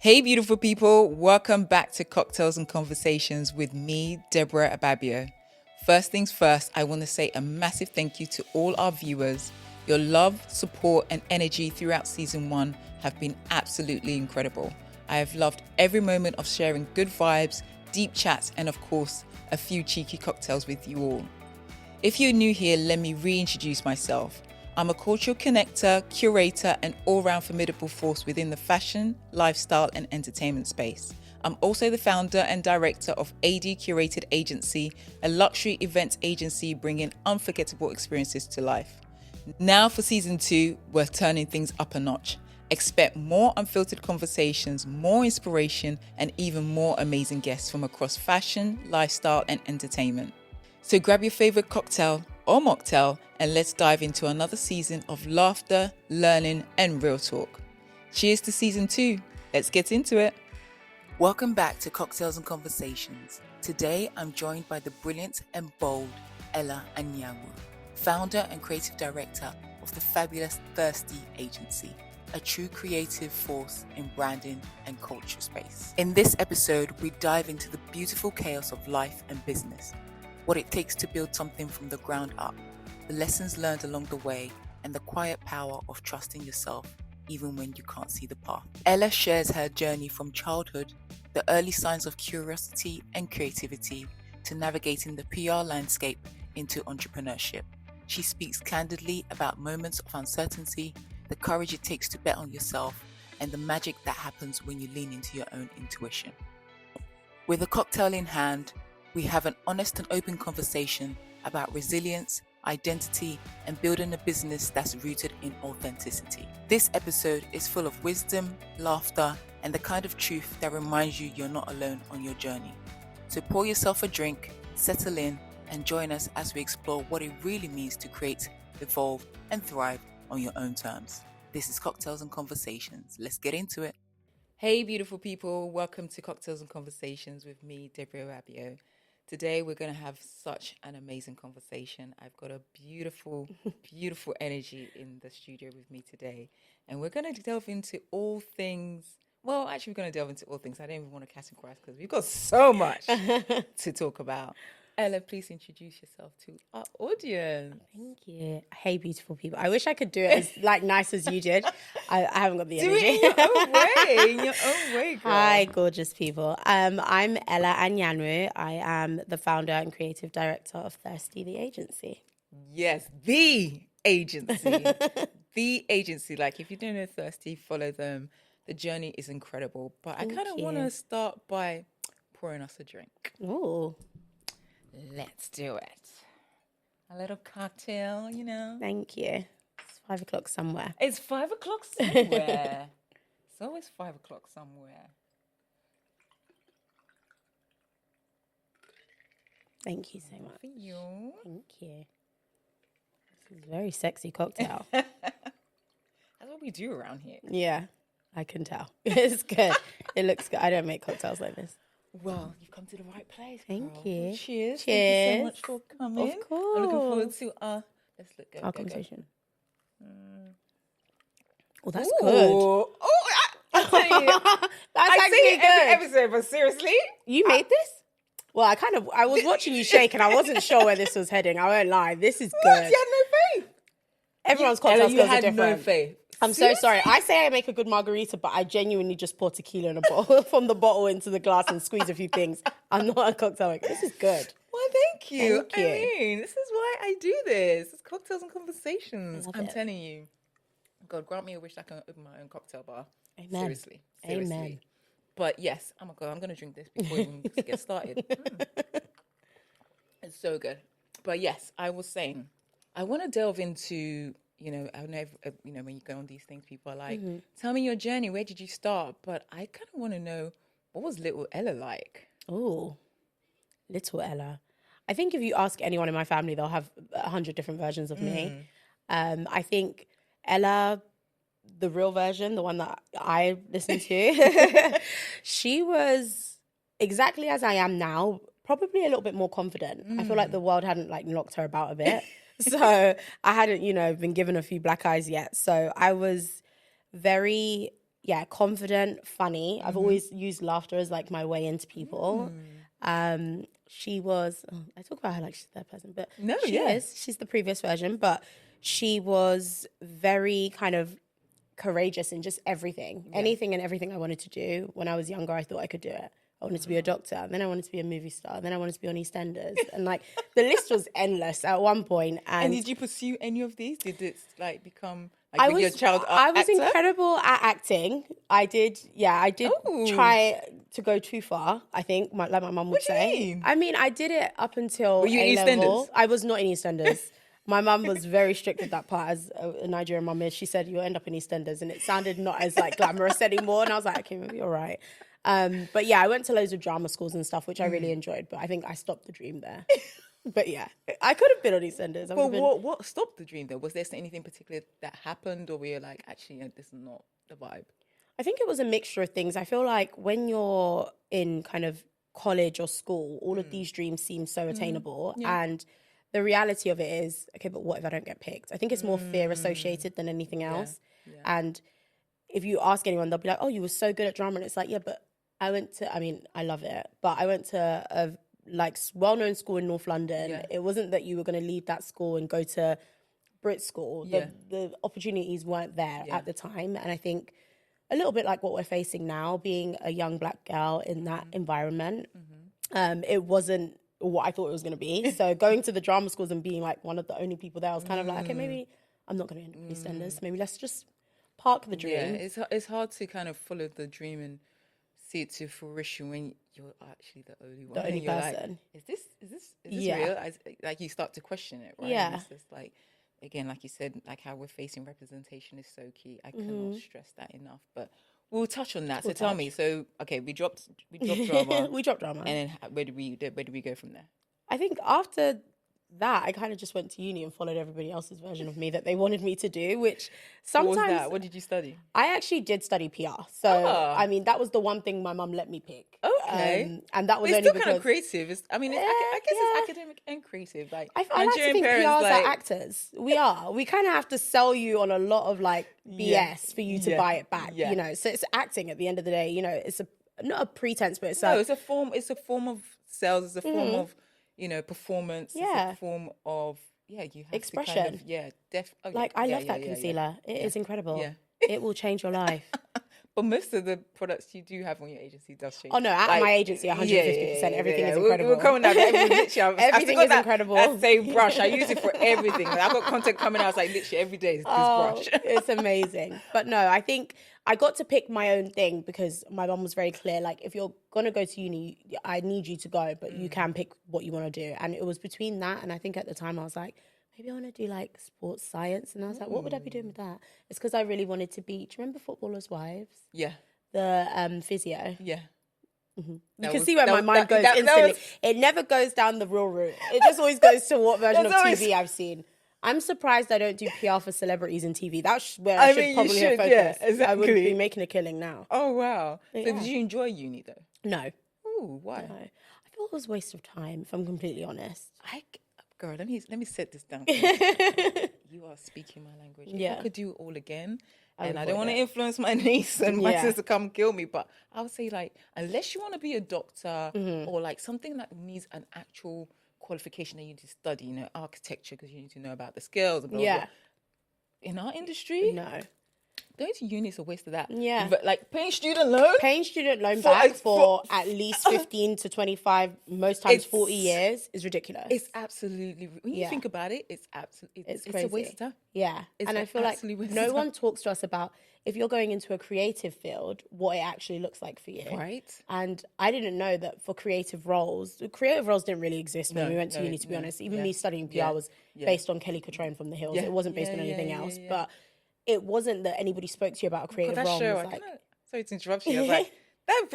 Hey, beautiful people. Welcome back to Cocktails and Conversations with me, Deborah Ababio. First things first, I want to say a massive thank you to all our viewers. Your love, support, and energy throughout season 1 have been absolutely incredible. I have loved every moment of sharing good vibes, deep chats, and of course, a few cheeky cocktails with you all. If you're new here, let me reintroduce myself. I'm a cultural connector, curator, and all-round formidable force within the fashion, lifestyle, and entertainment space. I'm also the founder and director of AD Curated Agency, a luxury events agency bringing unforgettable experiences to life. Now for season 2, we're turning things up a notch. Expect more unfiltered conversations, more inspiration, and even more amazing guests from across fashion, lifestyle, and entertainment. So grab your favorite cocktail or mocktail and let's dive into another season of laughter, learning, and real talk. Cheers to season 2. Let's get into it. Welcome back to Cocktails and Conversations. Today, I'm joined by the brilliant and bold Ella Anyanwu, founder and creative director of the fabulous Thirsty Agency, a true creative force in branding and culture space. In this episode, we dive into the beautiful chaos of life and business, what it takes to build something from the ground up, the lessons learned along the way, and the quiet power of trusting yourself even when you can't see the path. Ella shares her journey from childhood, the early signs of curiosity and creativity, to navigating the PR landscape into entrepreneurship. She speaks candidly about moments of uncertainty, the courage it takes to bet on yourself, and the magic that happens when you lean into your own intuition. With a cocktail in hand, we have an honest and open conversation about resilience, identity, and building a business that's rooted in authenticity. This episode is full of wisdom, laughter, and the kind of truth that reminds you you're not alone on your journey. So pour yourself a drink, settle in, and join us as we explore what it really means to create, evolve, and thrive on your own terms. This is Cocktails and Conversations. Let's get into it. Hey, beautiful people. Welcome to Cocktails and Conversations with me, Deborah Ababio. Today, we're going to have such an amazing conversation. I've got a beautiful, beautiful energy in the studio with me today. And we're going to delve into all things. Well, actually, we're going to delve into all things. I don't even want to categorize because we've got so much to talk about. Ella, please introduce yourself to our audience. Thank you. Hey, beautiful people. I wish I could do it as nice as you did. I haven't got the energy. Do it in your own way, in your own way, girl. Hi, gorgeous people. I'm Ella Anyanwu. I am the founder and creative director of Thirsty, the agency. Yes, the agency. The agency. Like, if you don't know Thirsty, follow them. The journey is incredible. But I kind of want to start by pouring us a drink. Ooh. Let's do it. A little cocktail, you know. Thank you. It's 5 o'clock somewhere. It's 5 o'clock somewhere. It's always 5 o'clock somewhere. Thank you so much. For you. Thank you. This is a very sexy cocktail. That's what we do around here. Yeah, I can tell. It's good. It looks good. I don't make cocktails like this. Well, you've come to the right place. Thank girl. you. Cheers. Cheers. Thank you so much for coming. Of course. I'm looking forward to let's look our conversation. Oh, that's Ooh. good. Oh, I tell you, That's I actually say it every good. episode, but seriously, You made this? Well, I was watching you shake and I wasn't sure where this was heading. I won't lie. This is what? good. You had no faith. Everyone's cocktail You skills are had different. no faith. I'm so sorry. I say I make a good margarita, but I genuinely just pour tequila in a bottle from the bottle into the glass and squeeze a few things. I'm not a cocktail maker. This is good. Well, thank you. Thank you. I mean, this is why I do this. It's Cocktails and Conversations. Love I'm it. telling you. God, grant me a wish I can open my own cocktail bar. Amen. Seriously. Amen. But yes, I'm going to drink this before we even get started. It's so good. But yes, I was saying, I want to delve into, you know, I know, when you go on these things, people are like, tell me your journey. Where did you start? But I kind of want to know, what was little Ella like? Oh, little Ella. I think if you ask anyone in my family, they'll have 100 different versions of me. I think Ella, the real version, the one that I listen to, she was exactly as I am now, probably a little bit more confident. I feel like the world hadn't knocked her about a bit. So I hadn't, been given a few black eyes yet. So I was very confident, funny. I've always used laughter as like my way into people. She was, I talk about her like she's that person, but she is. She's the previous version, but she was very kind of courageous in just everything. Anything and everything I wanted to do. When I was younger, I thought I could do it. I wanted to be a doctor, and then I wanted to be a movie star, and then I wanted to be on EastEnders. And like the list was endless at one point. And did you pursue any of these? Did it like become like I with your child I was actor? incredible at acting. I did try to go too far, I think, like my mum would say. I mean, I did it up until Were you in A-level. EastEnders? I was not in EastEnders. My mum was very strict with that part, as a Nigerian mum is. She said, you'll end up in EastEnders, and it sounded not as like glamorous anymore. And I was like, okay, maybe you're right. But yeah, I went to loads of drama schools and stuff, which I really enjoyed, but I think I stopped the dream there. But yeah, I could have been on EastEnders. But what stopped the dream though? Was there anything particular that happened, or were you like, actually, this is not the vibe? I think it was a mixture of things. I feel like when you're in kind of college or school, all of these dreams seem so attainable. And the reality of it is, okay, but what if I don't get picked? I think it's more fear associated than anything else. And if you ask anyone, they'll be like, oh, you were so good at drama. And it's like, yeah, but I love it. But I went to a like well-known school in North London. Yeah. It wasn't that you were going to leave that school and go to Brit school. The opportunities weren't there at the time. And I think a little bit like what we're facing now, being a young Black girl in that environment, it wasn't what I thought it was going to be. So going to the drama schools and being like one of the only people there, I was kind of like, okay, maybe I'm not going to end up in EastEnders. Maybe let's just park the dream. Yeah, it's hard to kind of follow the dream and see it to fruition when you're actually the only one. The only person. Like, is this real? Like you start to question it, right? Yeah. And it's just like, again, like you said, like how we're facing representation is so key. I cannot stress that enough. But we'll touch on that. So tell me. So okay, we dropped drama. We dropped drama. And then where did we go from there? I think after that, I kind of just went to uni and followed everybody else's version of me that they wanted me to do, which sometimes... What was that? What did you study? I actually did study PR. So, I mean, that was the one thing my mum let me pick. Okay. And that was it's only still because... kind of creative. I guess it's academic and creative. Like, I like to think PRs are actors. We are. We kind of have to sell you on a lot of, like, BS for you to buy it back, you know? So it's acting at the end of the day. You know, it's not a pretense, but it's it's a form of sales. It's a form of... performance. Yeah. It's a form of, you have expression. to kind of, I love that concealer. It is incredible. Yeah. It will change your life. But most of the products you do have on your agency does change. Oh no, at my agency, 150%. Everything is incredible. We're coming out. Everything is incredible. That same brush, I use it for everything. I've got content coming out. It's like literally every day is this brush. It's amazing. But no, I think I got to pick my own thing because my mum was very clear. Like, if you're gonna go to uni, I need you to go, but you can pick what you want to do. And it was between that, and I think at the time I was like, maybe I want to do like sports science. And I was like, what would I be doing with that? It's because I really wanted to be, do you remember Footballers' Wives? Yeah. The physio. Yeah. You can see where my mind goes instantly. It never goes down the real route. It just always goes to what version of TV I've seen. I'm surprised I don't do PR for celebrities in TV. That's where I should probably have focused. Yeah, exactly. I would be making a killing now. Oh, wow. So did you enjoy uni though? No. Ooh, why? No. I feel it was a waste of time, if I'm completely honest. Girl, let me set this down. You are speaking my language. If I could do it all again, and I don't want to influence my niece and my sister come kill me, but I would say, like, unless you want to be a doctor or like something that needs an actual qualification that you need to study, architecture, because you need to know about the scales and blah, blah, blah. In our industry, no. Going to uni is a waste of that. Yeah. But like paying student loan back for at least 15 to 25, most times 40 years is ridiculous. It's absolutely, when you think about it, it's crazy. A waste of time. Yeah. And I feel like no one talks to us about, if you're going into a creative field, what it actually looks like for you. Right. And I didn't know that for creative roles didn't really exist when we went to uni, to be honest. Even me studying PR was based on Kelly Catrone from The Hills. It wasn't based on anything else. But it wasn't that anybody spoke to you about a creative role. Sorry to interrupt you. I was like, that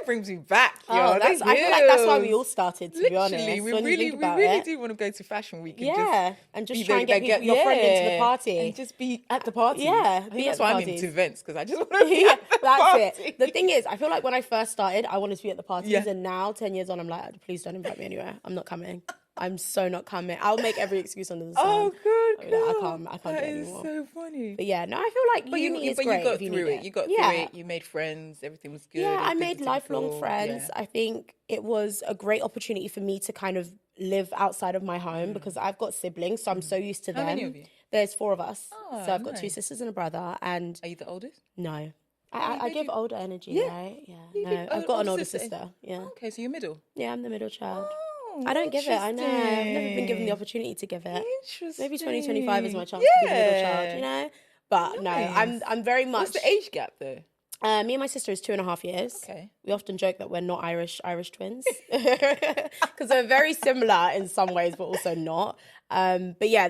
brings me back. I feel like that's why we all started, to be honest. We really do want to go to Fashion Week. And just try and get your friend into the party. And just be at the party. Yeah, that's why I'm into events, because I just want to be at the that's party. it. The thing is, I feel like when I first started, I wanted to be at the parties, and now, 10 years on, I'm like, please don't invite me anywhere. I'm not coming. I'm so not coming. I'll make every excuse under the sun. Oh, good. I can't do it anymore. That is so funny. But yeah, no, I feel like uni is great. You got if you through need it. You got through it. You made friends. Everything was good. Yeah, It was I made business lifelong typical. friends. Yeah. I think it was a great opportunity for me to kind of live outside of my home because I've got siblings, so I'm so used to them. How many of you? There's 4 of us. Oh, So I've got 2 nice. sisters and a brother. And Are you the oldest? no, you I give give- older energy, Yeah. right? Yeah, You no, give I've got an older sister. sister. Yeah, Okay, so you're middle. yeah, I'm the middle child. Oh, I don't give it. I know. I've never been given the interesting. opportunity to give it. Interesting. Maybe 2025 is my chance to be the middle child, Yeah. you know? But no, Nice. I'm very much. What's the age gap though? Me and my sister is 2.5 years. Okay. We often joke that we're not Irish twins because we're very similar in some ways, but also not. But yeah,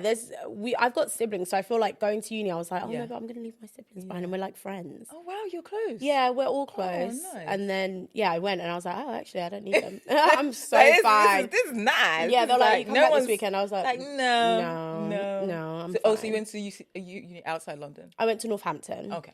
I've got siblings, so I feel like going to uni, I was like, oh Yeah. no, but I'm gonna leave my siblings behind, and we're like friends. Oh wow, you're close. Yeah, we're all close. nice. And then I went and I was like, oh, actually, I don't need them. I'm so Like, fine. This is nice. Yeah, This they're is like, come back this one's- weekend. I was like, no. no, I'm So, fine. so you went to uni outside London? I went to Northampton. Okay.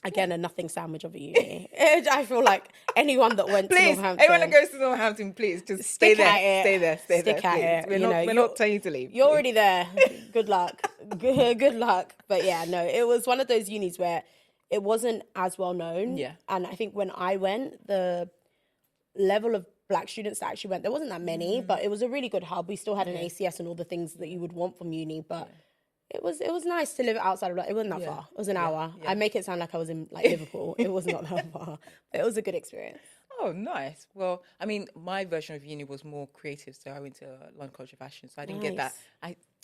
Again, a nothing sandwich of a uni. I feel like anyone that went to Please, Northampton. anyone that goes to Northampton, please just stay Stick there. at it. Stay there. Stay Stick there. at please. it. We're not telling you to leave. You're please. already there. Good luck. Good luck. But yeah, no, it was one of those unis where it wasn't as well known. Yeah. And I think when I went, the level of Black students that actually went, there wasn't that many, but it was a really good hub. We still had an ACS and all the things that you would want from uni, but it was nice to live outside of, it wasn't that far. It was an hour. yeah. I make it sound like I was in like Liverpool. It was not that far. But it was a good experience. Oh, nice. Well, I mean, my version of uni was more creative, so I went to London College of Fashion, so I didn't get that.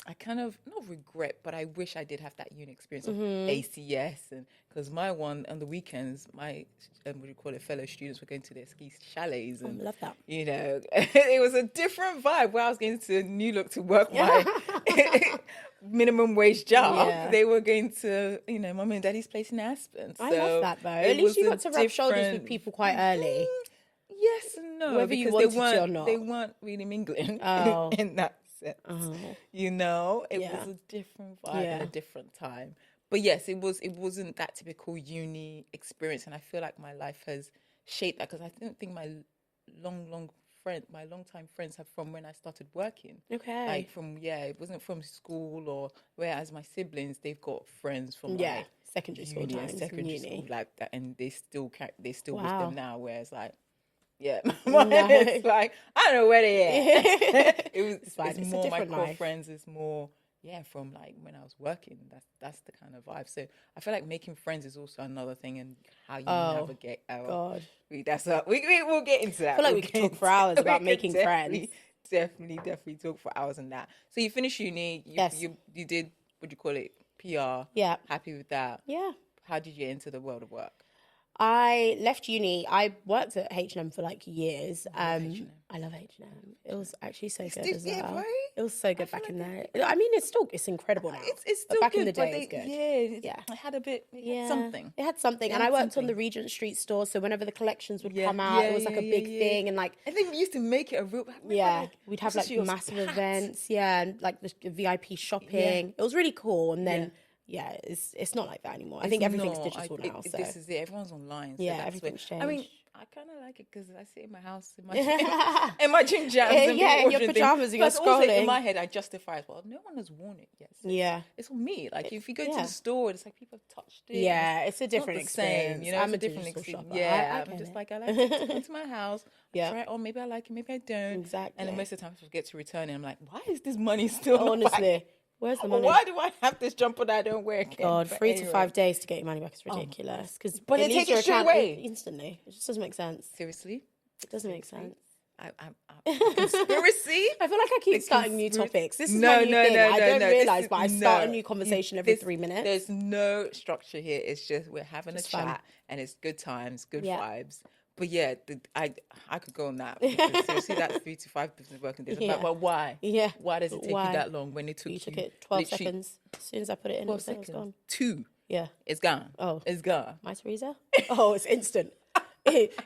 I kind of, not regret, but I wish I did have that uni experience of ACS, and because my one, on the weekends, my, what do you call it, fellow students were going to their ski chalets, and, love that. you know, it was a different vibe where I was going to New Look to work my minimum wage job. Yeah. They were going to, you know, mum and daddy's place in Aspen. I So love that though. it At least you was got a to rub shoulders with different- people quite early. Yes and no, Whether you because wanted to or not. They weren't really mingling Oh. in that sense. You know, it Yeah. was a different vibe Yeah. at a different time. But yes, it wasn't that typical uni experience, and I feel like my life has shaped that because I don't think my long-time friends have from when I started working. Okay. Like it wasn't from school, or whereas my siblings, they've got friends from secondary school uni and times, secondary uni. school like that, and they still with Wow. them now. Whereas like, it's like I don't know where they are. It's fine. It's a more my different core life. friends. It's more from like when I was working. That's the kind of vibe. So I feel like making friends is also another thing, and how you navigate our. God. We'll get into that. I feel like we could talk for hours about making friends. Definitely talk for hours on that. So you finished uni. You did, what do you call it? PR. Yeah. Happy with that. Yeah. How did you get into the world of work? I left uni. I worked at H&M for like years. I love H&M. It was actually so good as well. Right? It was so good back in there. I mean, it's incredible now. It's but still back good, in the but day, it's good. Yeah. It had a bit. It Yeah. had something. It had something. And had I worked on something. the Regent Street store, so whenever the collections would Yeah. come out, Yeah, it was like a yeah, big yeah. thing. And like, I think we used to make it a real. we'd have like massive events. Yeah, and like the VIP shopping. It was really cool. And then, it's not like that anymore. I think everything's digital now. So This is it. Everyone's online. So yeah, that's everything's where, changed. I mean, I kind of like it because I sit in my house in my gym jams. And Yeah, in watching your things. pajamas and you're Plus also scrolling. in my head, I justify as well. No one has worn it yet. So Yeah. it's on me. Like if you go to Yeah. the store, it's like people have touched it. Yeah, it's a not different the same, experience. you know, I'm it's a a different digital experience. shopper. Yeah, I I'm get just it. like I like to come to my house. Yeah. Try it on. Maybe I like it. Maybe I don't. Exactly. And then most of the time, I forget to return it. I'm like, why is this money still? in my bag? Honestly, where's the money? Why do I have this jumper that I don't wear again? God, But 3 to anyway. 5 days to get your money back is ridiculous. But it they leaves take your it straight account away. instantly. It just doesn't make sense. Seriously? It doesn't make sense. Conspiracy? I feel like I keep starting new conspiracy- topics. This is No, my new no, thing. no, I no, don't no. This realise, is- but I start a no. new conversation every This- 3 minutes. There's no structure here. It's just we're having Just a fun. chat, and it's good times, good Yeah. vibes. But yeah, I could go on that. Because seriously, that's 3 to 5 business working days. Yeah. But why? Yeah. Why does it take Why? you that long when it took You took it 12 literally seconds. As soon as I put it in, 12 it was seconds. gone. 2. Yeah. It's gone. Oh. It's gone. My Teresa? Oh, it's instant.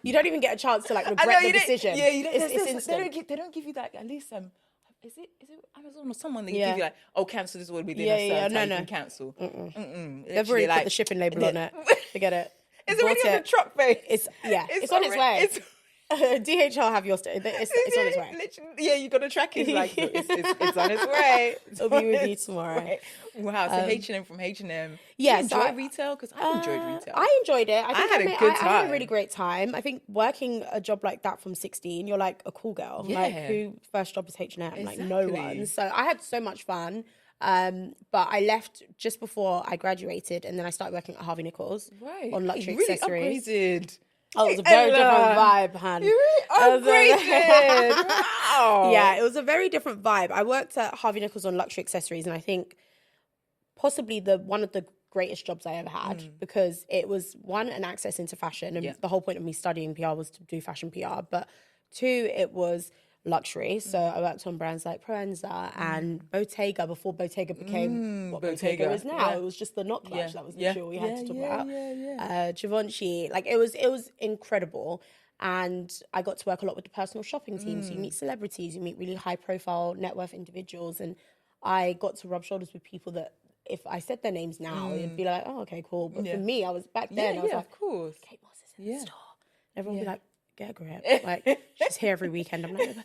You don't even get a chance to like I know, regret the you didn't- decision. Yeah, you don't, It's they instant. don't give you that. At least is it Amazon or someone that Yeah. give you like, oh, cancel this order within Yeah, a certain yeah, time no, you no. can cancel. They've Literally, already like, put the shipping label on it. Forget it. It's already Bought on the truck face. It's on its way. DHL have your it's on its way. Literally, yeah, you got to track it. Like, it's on its way. It'll be with you tomorrow. Wow. So H&M from H&M. Yeah, Do you enjoy retail? Because I enjoyed retail. I enjoyed it. I think had a good I had a time. really great time. I think working a job like that from 16, you're like a cool girl. Yeah. Like, who first job is H&M? Like, no Exactly. one. So I had so much fun. But I left just before I graduated, and then I started working at Harvey Nichols on luxury really accessories. Upgraded. Oh, it was a very different vibe, Han. You really upgraded. Wow. Yeah, it was a very different vibe. I worked at Harvey Nichols on luxury accessories, and I think possibly one of the greatest jobs I ever had because it was, one, an access into fashion, and the whole point of me studying PR was to do fashion PR, but two, it was luxury. So I worked on brands like Proenza and Bottega before Bottega became what Bottega is now. It was just the knot clutch that was literally all we had to talk about. Givenchy, like it was incredible. And I got to work a lot with the personal shopping team. So you meet celebrities, you meet really high profile net worth individuals, and I got to rub shoulders with people that if I said their names now, it'd be like, oh, okay, cool. But for me, I was back then, I was like, of course. Kate Moss is in the store. And everyone would be like, get a grip. Like, she's here every weekend. I'm like,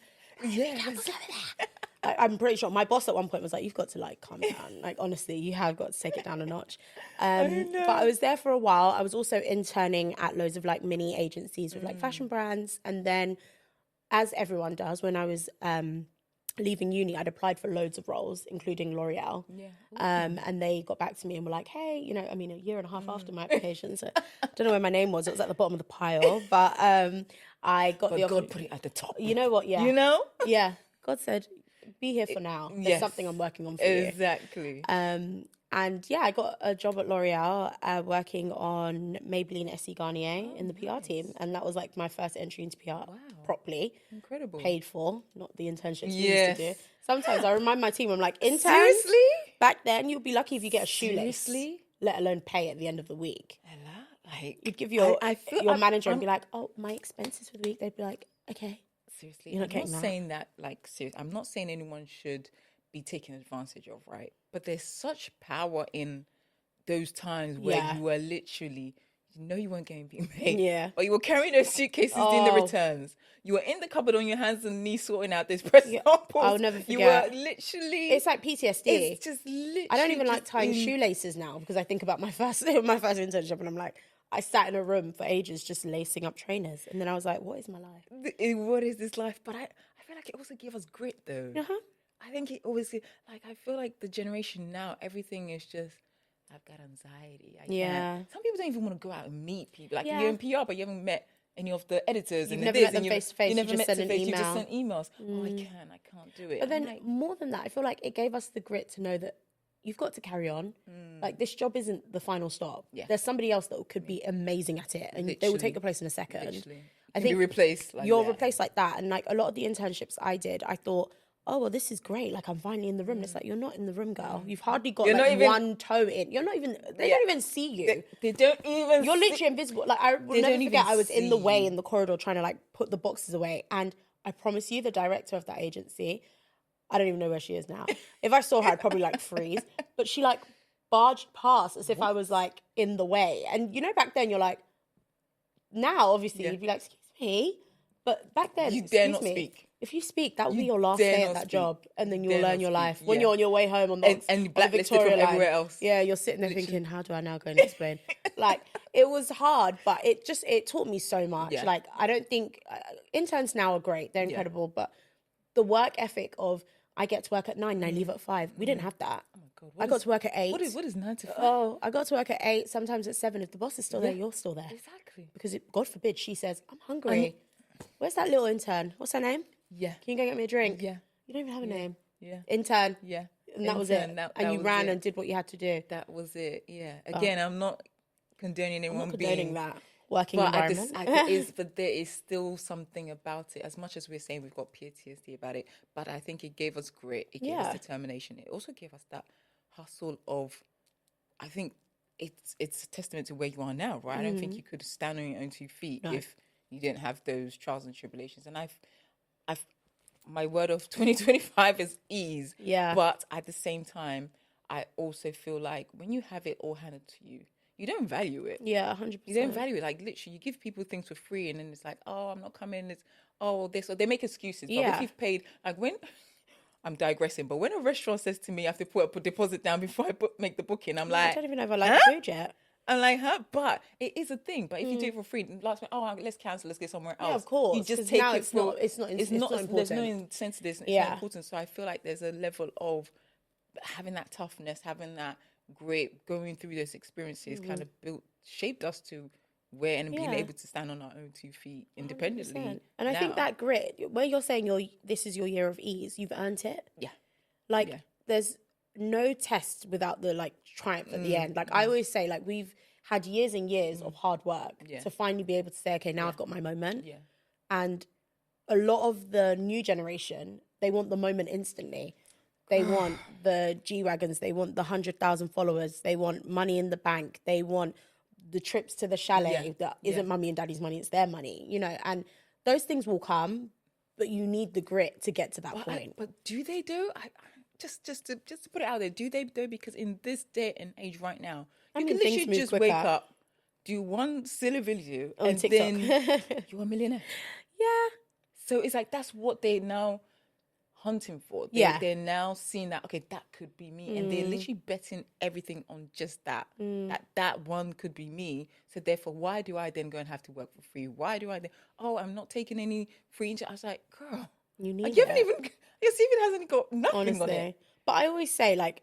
I'm pretty sure my boss at one point was like, you've got to like calm down. Like, honestly, you have got to take it down a notch. But I was there for a while. I was also interning at loads of like mini agencies with like fashion brands. And then, as everyone does, when I was leaving uni, I'd applied for loads of roles, including L'Oreal. And they got back to me and were like, hey, you know, I mean, a year and a half after my application, so I don't know where my name was. It was at the bottom of the pile. But I got the offer. God put it at the top. You know what? Yeah. You know? Yeah. God said, be here for now. There's something I'm working on for you. Exactly. And yeah, I got a job at L'Oreal working on Maybelline SE Garnier in the PR team. And that was like my first entry into PR properly. Incredible. Paid for, not the internships we used to do. Sometimes I remind my team, I'm like, interns? Seriously? Back then, you'll be lucky if you get a shoelace. Seriously? Let alone pay at the end of the week. Ella, like, You'd give your manager and I'm be like, oh, my expenses for the week. They'd be like, okay. Seriously, You're not I'm not getting that. saying that like seriously. I'm not saying anyone should be taken advantage of, right? But there's such power in those times where you were literally, you know, you weren't getting being paid, but you were carrying those suitcases doing the returns. You were in the cupboard on your hands and knees sorting out this press samples. I'll never forget. You were literally. It's like PTSD. It's just literally. I don't even like tying shoelaces now because I think about my first internship and I'm like, I sat in a room for ages just lacing up trainers. And then I was like, what is my life? What is this life? But I feel like it also gave us grit, though. I think it always, like, I feel like the generation now, everything is just, I've got anxiety. I can't. Some people don't even want to go out and meet people. Like, you're in PR, but you haven't met any of the editors. You've and never met them face to face. You just send an email. You just send emails. Oh, I can't do it. But then more than that, I feel like it gave us the grit to know that you've got to carry on. Like, this job isn't the final stop. There's somebody else that could be amazing at it, and they will take your place in a second. Literally. I think replaced. Like you're replaced like that. And like a lot of the internships I did, I thought, oh, well, this is great. Like, I'm finally in the room. And it's like, you're not in the room, girl. You've hardly got one toe in. You're not even, they don't even see you. They don't even You're literally invisible. Like, I will never forget, I was in the way in the corridor trying to like put the boxes away. And I promise you, the director of that agency, I don't even know where she is now. If I saw her, I'd probably like freeze. But she like barged past as if I was like in the way. And you know, back then you're like, now obviously you'd be like, excuse me. But back then, you dare not speak. If you speak, that will be your last day at that job, and then you'll learn your life. When you're on your way home on the Victoria line, everywhere else. Yeah, you're sitting there thinking, how do I now go and explain? Like, it was hard, but it taught me so much. Yeah. Like, I don't think interns now are great; they're incredible, but the work ethic of I get to work at 9 and I leave at 5. We didn't have that. Oh my God, I got to work at 8. What is 9 to 5? Oh, I got to work at 8. Sometimes at 7. If the boss is still there, you're still there. Exactly. Because God forbid she says, I'm hungry. Where's that little intern? What's her name? Yeah. Can you go get me a drink? Yeah. You don't even have a name. Yeah. Intern. Yeah. And that was it. And you ran and did what you had to do. That was it. Yeah. Again, I'm not condoning anyone being that working environment. But there is still something about it. As much as we're saying we've got PTSD about it, but I think it gave us grit. It gave us determination. It also gave us that hustle of, I think it's a testament to where you are now, right? I don't think you could stand on your own 2 feet if you didn't have those trials and tribulations. And I've my word of 2025 is ease. Yeah. But at the same time, I also feel like when you have it all handed to you, you don't value it. Yeah, 100%. You don't value it. Like, literally, you give people things for free, and then it's like, oh, I'm not coming. It's, oh, this, or they make excuses. But Yeah. if you've paid, like, when I'm digressing, but when a restaurant says to me, I have to put a deposit down before I make the booking, I'm like, I don't even know if I like the food yet. I'm like, huh? But it is a thing. But if you do it for free, last minute, oh, let's cancel, let's get somewhere else. Yeah, of course. You just take now it for, it's not important. There's no sense to this. It's not important. So I feel like there's a level of having that toughness, having that grit, going through those experiences kind of shaped us to where and being able to stand on our own 2 feet independently. 100%. And I think that grit, where you're saying this is your year of ease, you've earned it. Yeah. Like, there's no test without the, like, triumph at the end. Like, I always say, like, we've had years and years of hard work to finally be able to say, okay, now I've got my moment. Yeah. And a lot of the new generation, they want the moment instantly. They want the G-Wagons. They want the 100,000 followers. They want money in the bank. They want the trips to the chalet that isn't mummy and daddy's money. It's their money, you know. And those things will come, but you need the grit to get to that point. But do they do? Just to put it out there, do they though? Because in this day and age right now, you can literally just wake up, do one silly video, on and TikTok. then you're a millionaire. Yeah. So it's like that's what they're now hunting for. They're now seeing that, okay, that could be me, and they're literally betting everything on just that. That one could be me. So therefore, why do I then go and have to work for free? Why do I then? Oh, I'm not taking any free. I was like, girl, you need. You haven't even. Your CV hasn't got nothing on it. But I always say, like,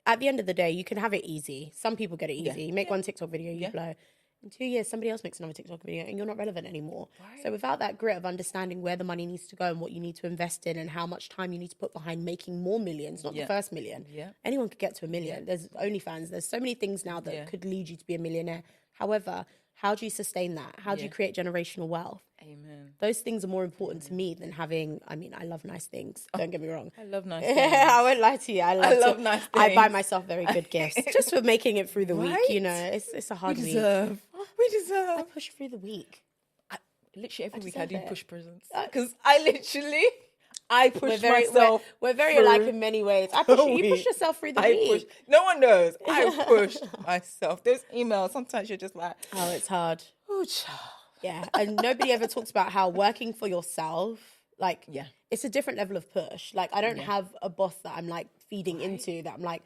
at the end of the day, you can have it easy. Some people get it easy. You make one TikTok video, you blow. In 2 years, somebody else makes another TikTok video and you're not relevant anymore. Right. So without that grit of understanding where the money needs to go and what you need to invest in and how much time you need to put behind making more millions, not the first million. Yeah. Anyone could get to a million. There's OnlyFans. There's so many things now that could lead you to be a millionaire. However, how do you sustain that? How do you create generational wealth? Amen. Those things are more important to me than having, I mean, I love nice things. Don't get me wrong. I love nice things. I won't lie to you. I love nice things. I buy myself very good gifts just for making it through the week. You know, it's a hard week. We deserve. I push through the week. Literally every week I do push presents. Because I push myself. We're very alike in many ways. You push yourself through the week. No one knows. I push myself. Those emails, sometimes you're just like, oh, it's hard. Oh, child. Yeah. And nobody ever talks about how working for yourself, like, it's a different level of push. Like, I don't have a boss that I'm like feeding into, that I'm like,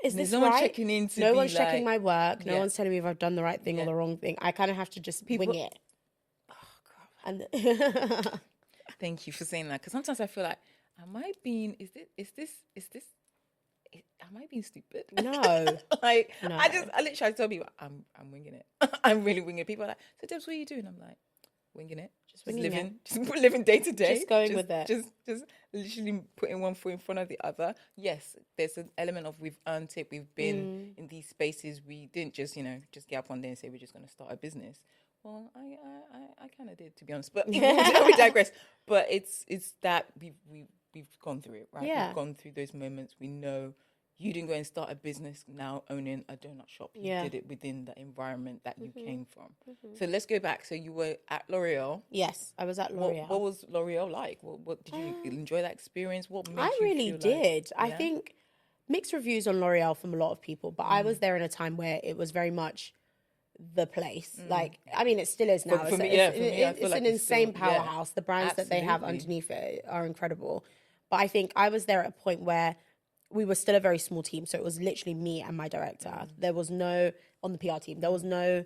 is this no right? one checking in to no be one's like, checking my work. No one's telling me if I've done the right thing or the wrong thing. I kind of have to just wing it. Oh, God. And thank you for saying that. Because sometimes I feel like, am I being stupid? No. I literally tell people, I'm winging it. I'm really winging it. People are like, so Debs, what are you doing? I'm like, winging it. Just living day to day. Just going with it. Just literally putting one foot in front of the other. Yes, there's an element of we've earned it. We've been in these spaces. We didn't just get up one day and say we're just going to start a business. Well, I kind of did, to be honest. But we digress. But it's that we've gone through it, right? Yeah. We've gone through those moments. We know. You didn't go and start a business now owning a donut shop. You did it within the environment that you came from. So let's go back. So you were at L'Oreal. Yes, I was at L'Oreal. What was L'Oreal like? What did you enjoy that experience? What made I you really feel did. Like, I think mixed reviews on L'Oreal from a lot of people, but I was there in a time where it was very much the place. Like, I mean, it still is now. For me, it's an insane powerhouse. The brands that they have underneath it are incredible. But I think I was there at a point where we were still a very small team. So it was literally me and my director. There was no, on the PR team, there was no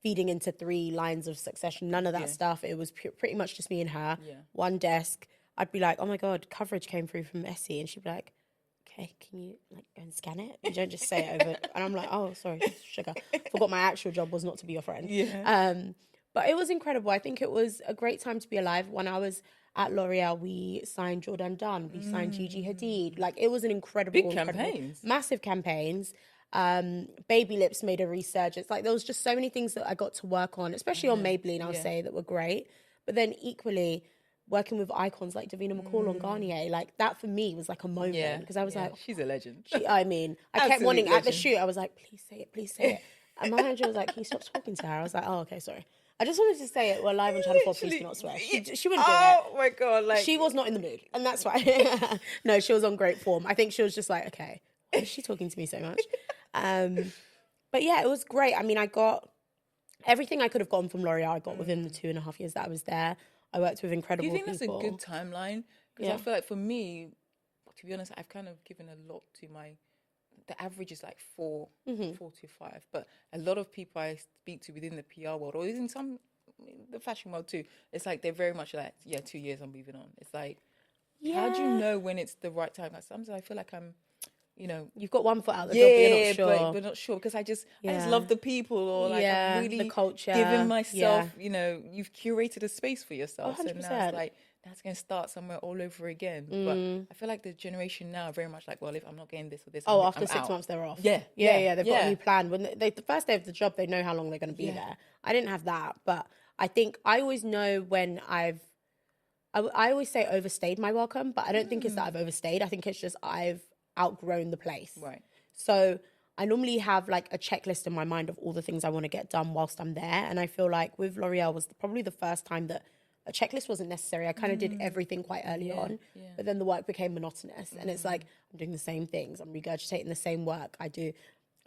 feeding into 3 lines of succession, none of that stuff. It was pretty much just me and her, one desk. I'd be like, oh my God, coverage came through from Essie. And she'd be like, okay, can you like go and scan it? You don't just say it over. And I'm like, oh, sorry, sugar. Forgot my actual job was not to be your friend. But it was incredible. I think it was a great time to be alive. When I was at L'Oreal, we signed Jordan Dunn, we signed Gigi Hadid. Like, it was an incredible, campaigns, massive campaigns. Baby Lips made a resurgence. Like, there was just so many things that I got to work on, especially on Maybelline, I'll say, that were great. But then equally, working with icons like Davina McCall on Garnier, like, that for me was like a moment. Because I was like, she's a legend. I kept wanting, at the shoot, I was like, please say it. And my manager was like, can you stop talking to her? I was like, oh, okay, sorry. I just wanted to say it. We're live on Channel 4, please do not swear. She wouldn't do it. Oh my God. Like, she was not in the mood. And that's why. No, she was on great form. I think she was just like, okay, why is she talking to me so much? But yeah, it was great. I mean, I got everything I could have gotten from L'Oreal, I got within the 2.5 years that I was there. I worked with incredible Do you think people. that's a good timeline? Because I feel like for me, to be honest, I've kind of given a lot to the average is like 4 to 5. But a lot of people I speak to within the PR world, or even the fashion world too, it's like they're very much like, 2 years, I'm moving on. It's like, how do you know when it's the right time? Like, sometimes I feel like I'm, you've got one foot out the door, but you're not sure. but not sure, because I just love the people, or like I'm really the culture, giving myself. You've curated a space for yourself, 100%. so now it's like that's going to start somewhere all over again. But I feel like the generation now are very much like, well, if I'm not getting this or this, after I'm 6 out. months they're off. Yeah, they've got a new plan. When the first day of the job, they know how long they're going to be there. I didn't have that, but I think I always know when I always say overstayed my welcome, but I don't think it's that I've overstayed. I think it's just I've outgrown the place. Right. So I normally have like a checklist in my mind of all the things I want to get done whilst I'm there. And I feel like with L'Oreal was probably the first time that a checklist wasn't necessary. I kind of did everything quite early on, but then the work became monotonous. And it's like, I'm doing the same things. I'm regurgitating the same work. I do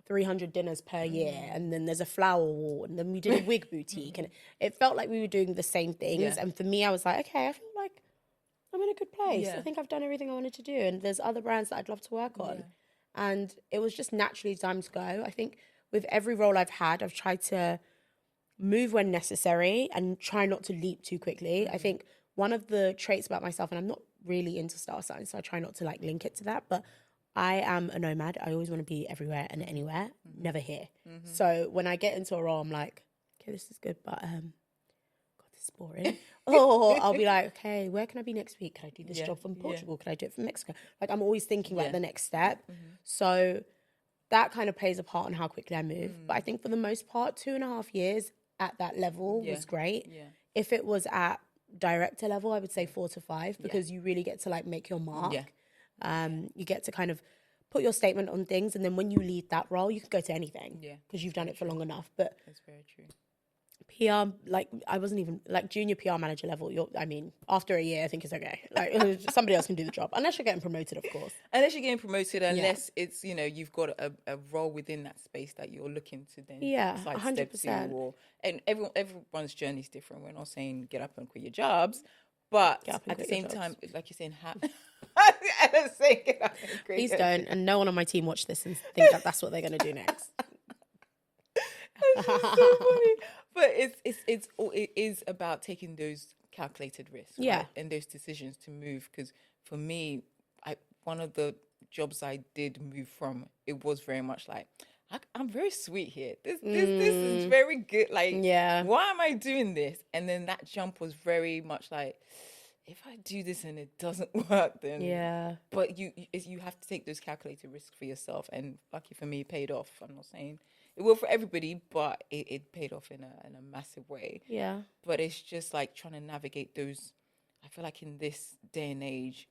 300 dinners per year, and then there's a flower wall, and then we did a wig boutique, and it felt like we were doing the same things. And for me, I was like, okay, I feel like I'm in a good place. I think I've done everything I wanted to do, and there's other brands that I'd love to work on. And it was just naturally time to go. I think with every role I've had, I've tried to move when necessary and try not to leap too quickly. I think one of the traits about myself, and I'm not really into star signs, so I try not to like link it to that, but I am a nomad. I always want to be everywhere and anywhere, never here. So when I get into a role, I'm like, okay, this is good, but God, this is boring. Or I'll be like, okay, where can I be next week? Can I do this job from Portugal? Can I do it from Mexico? Like, I'm always thinking about the next step. So that kind of plays a part on how quickly I move. But I think for the most part, 2.5 years at that level was great. If it was at director level, I would say 4 to 5, because you really get to like make your mark. You get to kind of put your statement on things, and then when you lead that role, you can go to anything because you've done it for long enough. But that's very true. PR, like, I wasn't even like junior PR manager level. After a year, I think it's okay. Like, somebody else can do the job, unless you're getting promoted, of course. Unless you're getting promoted, unless it's you've got a role within that space that you're looking to then sidestep to, and everyone's journey is different. We're not saying get up and quit your jobs, but at the same time, like you're saying, please don't. And no one on my team watch this and think that that's what they're going to do next. That's just so funny. But it is about taking those calculated risks, right? And those decisions to move. Because for me, one of the jobs I did move from, it was very much like, I'm very sweet here. This is very good. Like, why am I doing this? And then that jump was very much like, if I do this and it doesn't work, then But you have to take those calculated risks for yourself. And lucky for me, it paid off. I'm not saying it will for everybody, but it paid off in a massive way. Yeah. But it's just like trying to navigate those. I feel like in this day and age,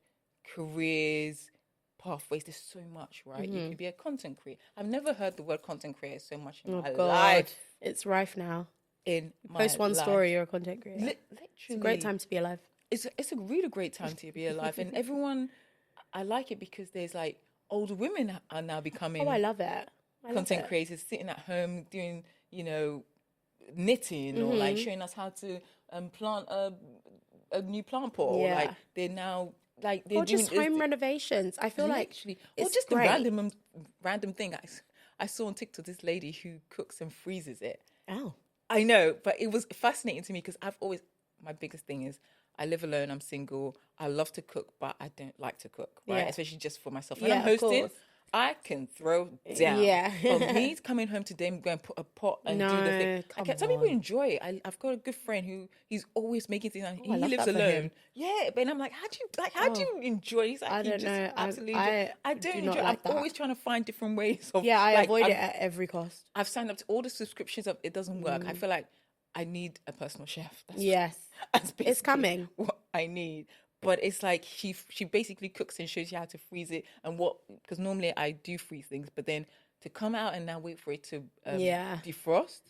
careers, pathways, there's so much, right? You could be a content creator. I've never heard the word content creator so much in my life. It's rife now. Post one story, you're a content creator. Literally. It's a great time to be alive. It's a really great time to be alive. And everyone, I like it because there's like older women are now becoming. Oh, I love it. Content creators sitting at home doing, knitting or like showing us how to plant a new plant pot. Or like they're now like they're doing just home renovations. I feel like or just great. The random thing I saw on TikTok, this lady who cooks and freezes it. Oh, I know, but it was fascinating to me because my biggest thing is I live alone, I'm single, I love to cook, but I don't like to cook, right? Especially just for myself. When I'm hosting, I can throw down. Yeah. But me coming home today and going to put a pot and do the thing. Some people enjoy it. I've got a good friend who he's always making things. And he lives alone. Yeah, but I'm like, how do you enjoy? He's like, I don't know. Absolutely. I don't enjoy. I'm always trying to find different ways of. Yeah, I avoid it at every cost. I've signed up to all the subscriptions of it doesn't work. I feel like I need a personal chef. That's it's coming. What I need. But it's like she basically cooks and shows you how to freeze it and because normally I do freeze things, but then to come out and now wait for it to defrost,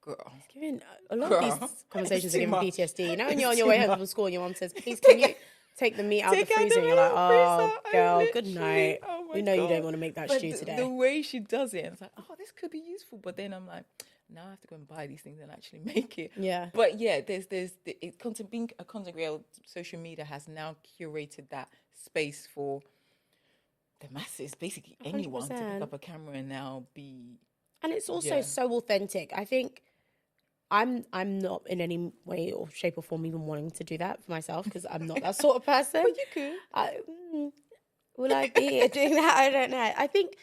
girl. It's giving, a lot of these conversations are giving PTSD. You know, when you're on your way home from school and your mom says, please, can you take the meat out of Take the out freezer, and you're like, oh, girl, good night. Oh my We know you don't God. want to make that But stew today. the way she does it, it's like, oh, this could be useful. But then I'm like, now I have to go and buy these things and actually make it. Yeah. But yeah, being a content creator, social media has now curated that space for the masses, basically anyone, to pick 100%. up a camera and now be. And it's also Yeah. so authentic. I think I'm not in any way or shape or form even wanting to do that for myself, because I'm not that sort of person. But you could. Will I be doing that? I don't know. I think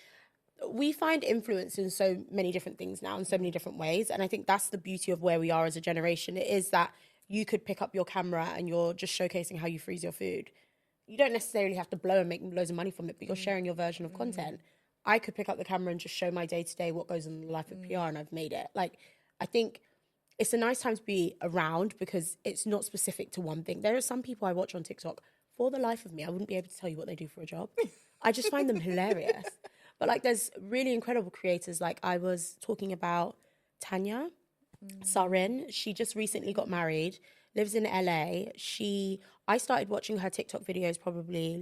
we find influence in so many different things now, in so many different ways. And I think that's the beauty of where we are as a generation. It is that you could pick up your camera and you're just showcasing how you freeze your food. You don't necessarily have to blow and make loads of money from it, but you're sharing your version of content. I could pick up the camera and just show my day-to-day, what goes on in the life of PR, and I've made it. Like, I think it's a nice time to be around because it's not specific to one thing. There are some people I watch on TikTok, for the life of me, I wouldn't be able to tell you what they do for a job. I just find them hilarious. But like, there's really incredible creators. Like, I was talking about Tanya Sarin. She just recently got married, lives in LA. I started watching her TikTok videos probably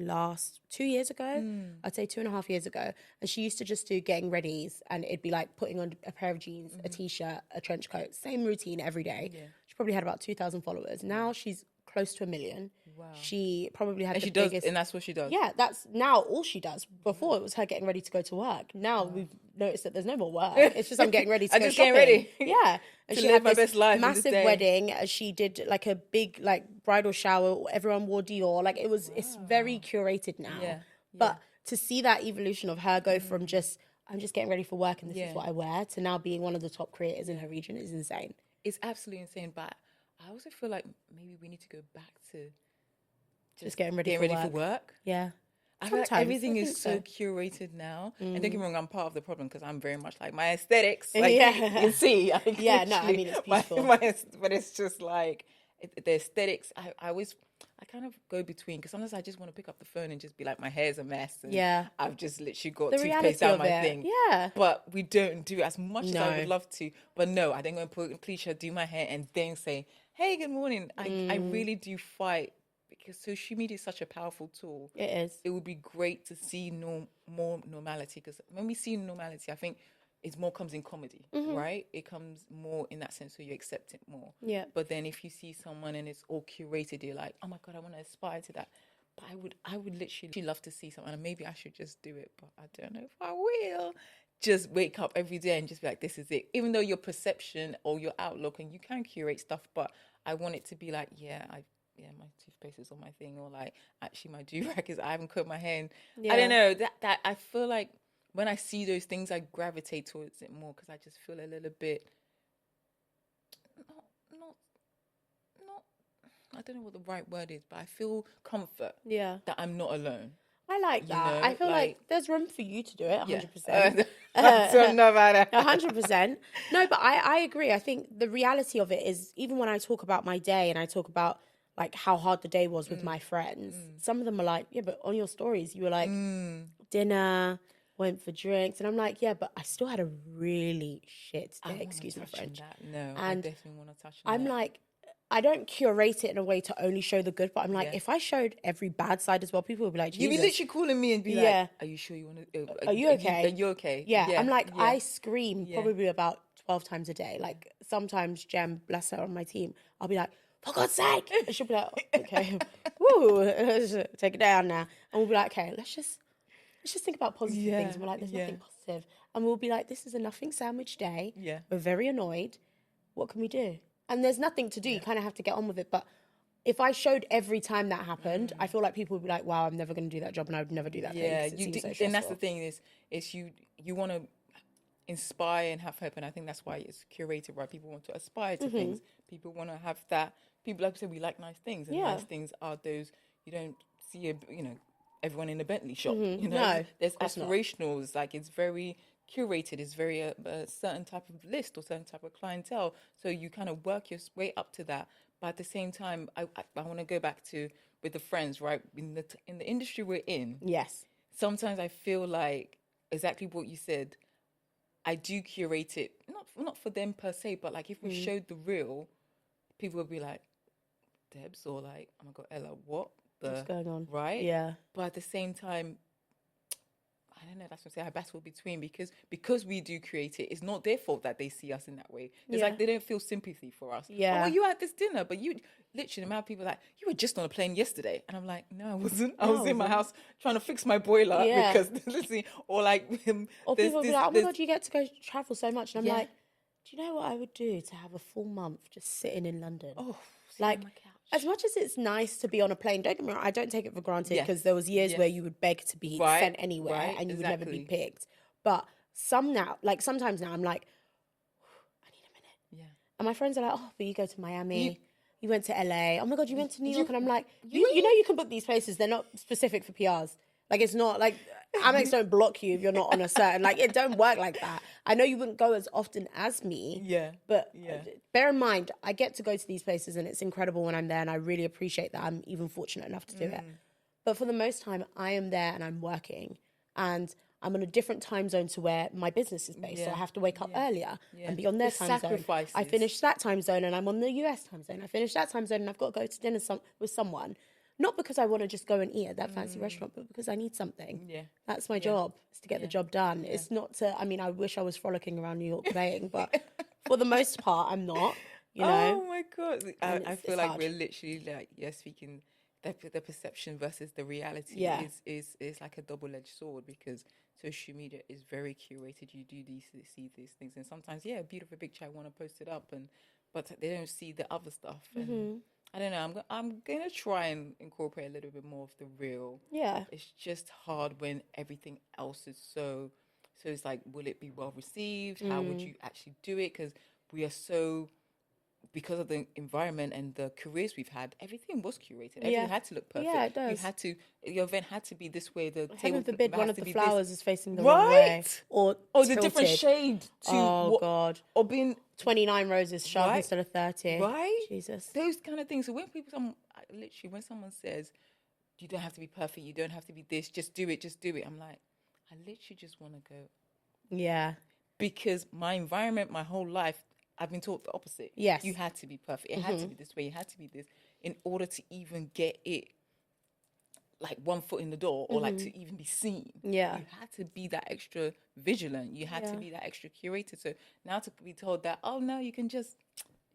2 years ago. I'd say 2.5 years ago. And she used to just do getting readies, and it'd be like putting on a pair of jeans, a t-shirt, a trench coat, same routine every day. Yeah. She probably had about 2,000 followers. Now she's close to 1 million. Wow. She probably had the biggest... And that's what she does. Yeah, that's now all she does. Before it was her getting ready to go to work. Now we've noticed that there's no more work. It's just I'm getting ready to go shopping. Getting ready. Yeah. And to she live had my this best life massive wedding. She did like a big like bridal shower. Everyone wore Dior. Like, it's very curated now. Yeah. But to see that evolution of her go from just, I'm just getting ready for work and this is what I wear, to now being one of the top creators in her region is insane. It's absolutely insane. But I also feel like maybe we need to go back to just getting ready for work. Yeah. I feel like everything is so curated now. And don't get me wrong, I'm part of the problem because I'm very much like my aesthetics. Like, you see. Like, yeah, no, I mean, it's beautiful. But it's just like, the aesthetics, I kind of go between, because sometimes I just want to pick up the phone and just be like, my hair's a mess. And I've just literally got toothpaste out my thing. Yeah. But we don't do it as much as I would love to. But no, I then go and put cliche, do my hair, and then say, hey, good morning. I really do fight, because social media is such a powerful tool. It is. It would be great to see more normality, because when we see normality, I think it more comes in comedy, right? It comes more in that sense, so you accept it more. Yeah. But then if you see someone and it's all curated, you're like, oh my God, I want to aspire to that. But I would literally love to see someone, and maybe I should just do it, but I don't know if I will. Just wake up every day and just be like, this is it. Even though your perception or your outlook, and you can curate stuff, but I want it to be like, my toothpaste is on my thing, or like, actually my do-rag is, I haven't cut my hair. I don't know, that I feel like when I see those things, I gravitate towards it more, because I just feel a little bit, not, I don't know what the right word is, but I feel comfort that I'm not alone. I like that. I feel like there's room for you to do it, 100%. I don't know about it. 100%. No, but I agree. I think the reality of it is, even when I talk about my day and I talk about like how hard the day was with my friends, some of them are like, yeah, but on your stories, you were like, dinner, went for drinks. And I'm like, yeah, but I still had a really shit day, excuse my French. No, and I definitely want to touch on I'm that. like, I don't curate it in a way to only show the good, but I'm like, if I showed every bad side as well, people would be like, Jesus. You'd be literally calling me and be like, are you sure you want to... Are you okay? Are you okay? Yeah. I'm like, I scream probably about 12 times a day. Like, sometimes Jem, bless her, on my team, I'll be like, for God's sake. And she'll be like, okay, woo, take it down now. And we'll be like, okay, let's just think about positive things. And we're like, there's nothing positive. And we'll be like, this is a nothing sandwich day. Yeah. We're very annoyed. What can we do? And there's nothing to do. You kind of have to get on with it. But if I showed every time that happened, I feel like people would be like, wow, I'm never going to do that job, and I would never do that thing. Yeah, and that's the thing is you want to inspire and have hope, and I think that's why it's curated, right? People want to aspire to things. People want to have that. People, like I said, we like nice things, and nice things are those you don't see everyone in a Bentley shop. No, there's aspirationals. Like, it's very curated. It's very a certain type of list or certain type of clientele. So you kind of work your way up to that. But at the same time, I want to go back to with the friends, right? In the industry we're in. Yes. Sometimes I feel like exactly what you said. I do curate it, not for them per se, but like if we showed the real, people would be like, Debs, or like, oh my God, Ella, what? what's going on, right? Yeah. But at the same time, I don't know. That's what I say. I battle between because we do create it. It's not their fault that they see us in that way. It's like they don't feel sympathy for us. Yeah. Oh, well, you had this dinner, but you literally, the amount of people like you were just on a plane yesterday, and I'm like, no, I wasn't. I was in my house trying to fix my boiler because literally, or like, or people will be like, oh my god, you get to go travel so much, and I'm like, do you know what I would do to have a full month just sitting in London? Oh, like on my couch. As much as it's nice to be on a plane, don't get me wrong, I don't take it for granted because there was years where you would beg to be sent anywhere and you would never be picked. But sometimes now I'm like, I need a minute. Yeah. And my friends are like, oh, but you go to Miami, you went to LA. Oh my God, you went to New York. And I'm like, you know you can book these places. They're not specific for PRs. Like, it's not like Amex don't block you if you're not on a certain, like, it don't work like that. I know you wouldn't go as often as me. Yeah. But bear in mind, I get to go to these places and it's incredible when I'm there. And I really appreciate that I'm even fortunate enough to do it. But for the most time, I am there and I'm working. And I'm on a different time zone to where my business is based. So I have to wake up earlier and be on their time zone. I finish that time zone and I'm on the US time zone. I finish that time zone and I've got to go to dinner with someone. Not because I want to just go and eat at that fancy restaurant, but because I need something. Yeah. That's my job, is to get the job done. Yeah. It's not to, I mean, I wish I was frolicking around New York playing, but for the most part, I'm not, you know. Oh my God. I feel like we're literally like, speaking, the perception versus the reality is like a double-edged sword because social media is very curated. You do see these things. And sometimes, beautiful picture, I want to post it up, but they don't see the other stuff. And I don't know. I'm gonna try and incorporate a little bit more of the real. Yeah. It's just hard when everything else is so. It's like, will it be well received? How would you actually do it? Because we are so. Because of the environment and the careers we've had, everything was curated. Everything had to look perfect. Yeah, it does. Your event had to be this way. The heaven forbid one of the flowers is facing the wrong way, or the different shade. God, or being 29 roses shoved instead of 30. Right, Jesus, those kind of things. So when when someone says, "You don't have to be perfect. You don't have to be this. Just do it. Just do it." I'm like, I literally just want to go. Yeah, because my environment, my whole life. I've been taught the opposite. Yes. You had to be perfect. It had to be this way. You had to be this in order to even get it like one foot in the door or like to even be seen. Yeah. You had to be that extra vigilant. You had to be that extra curated. So now to be told that, oh no, you can just,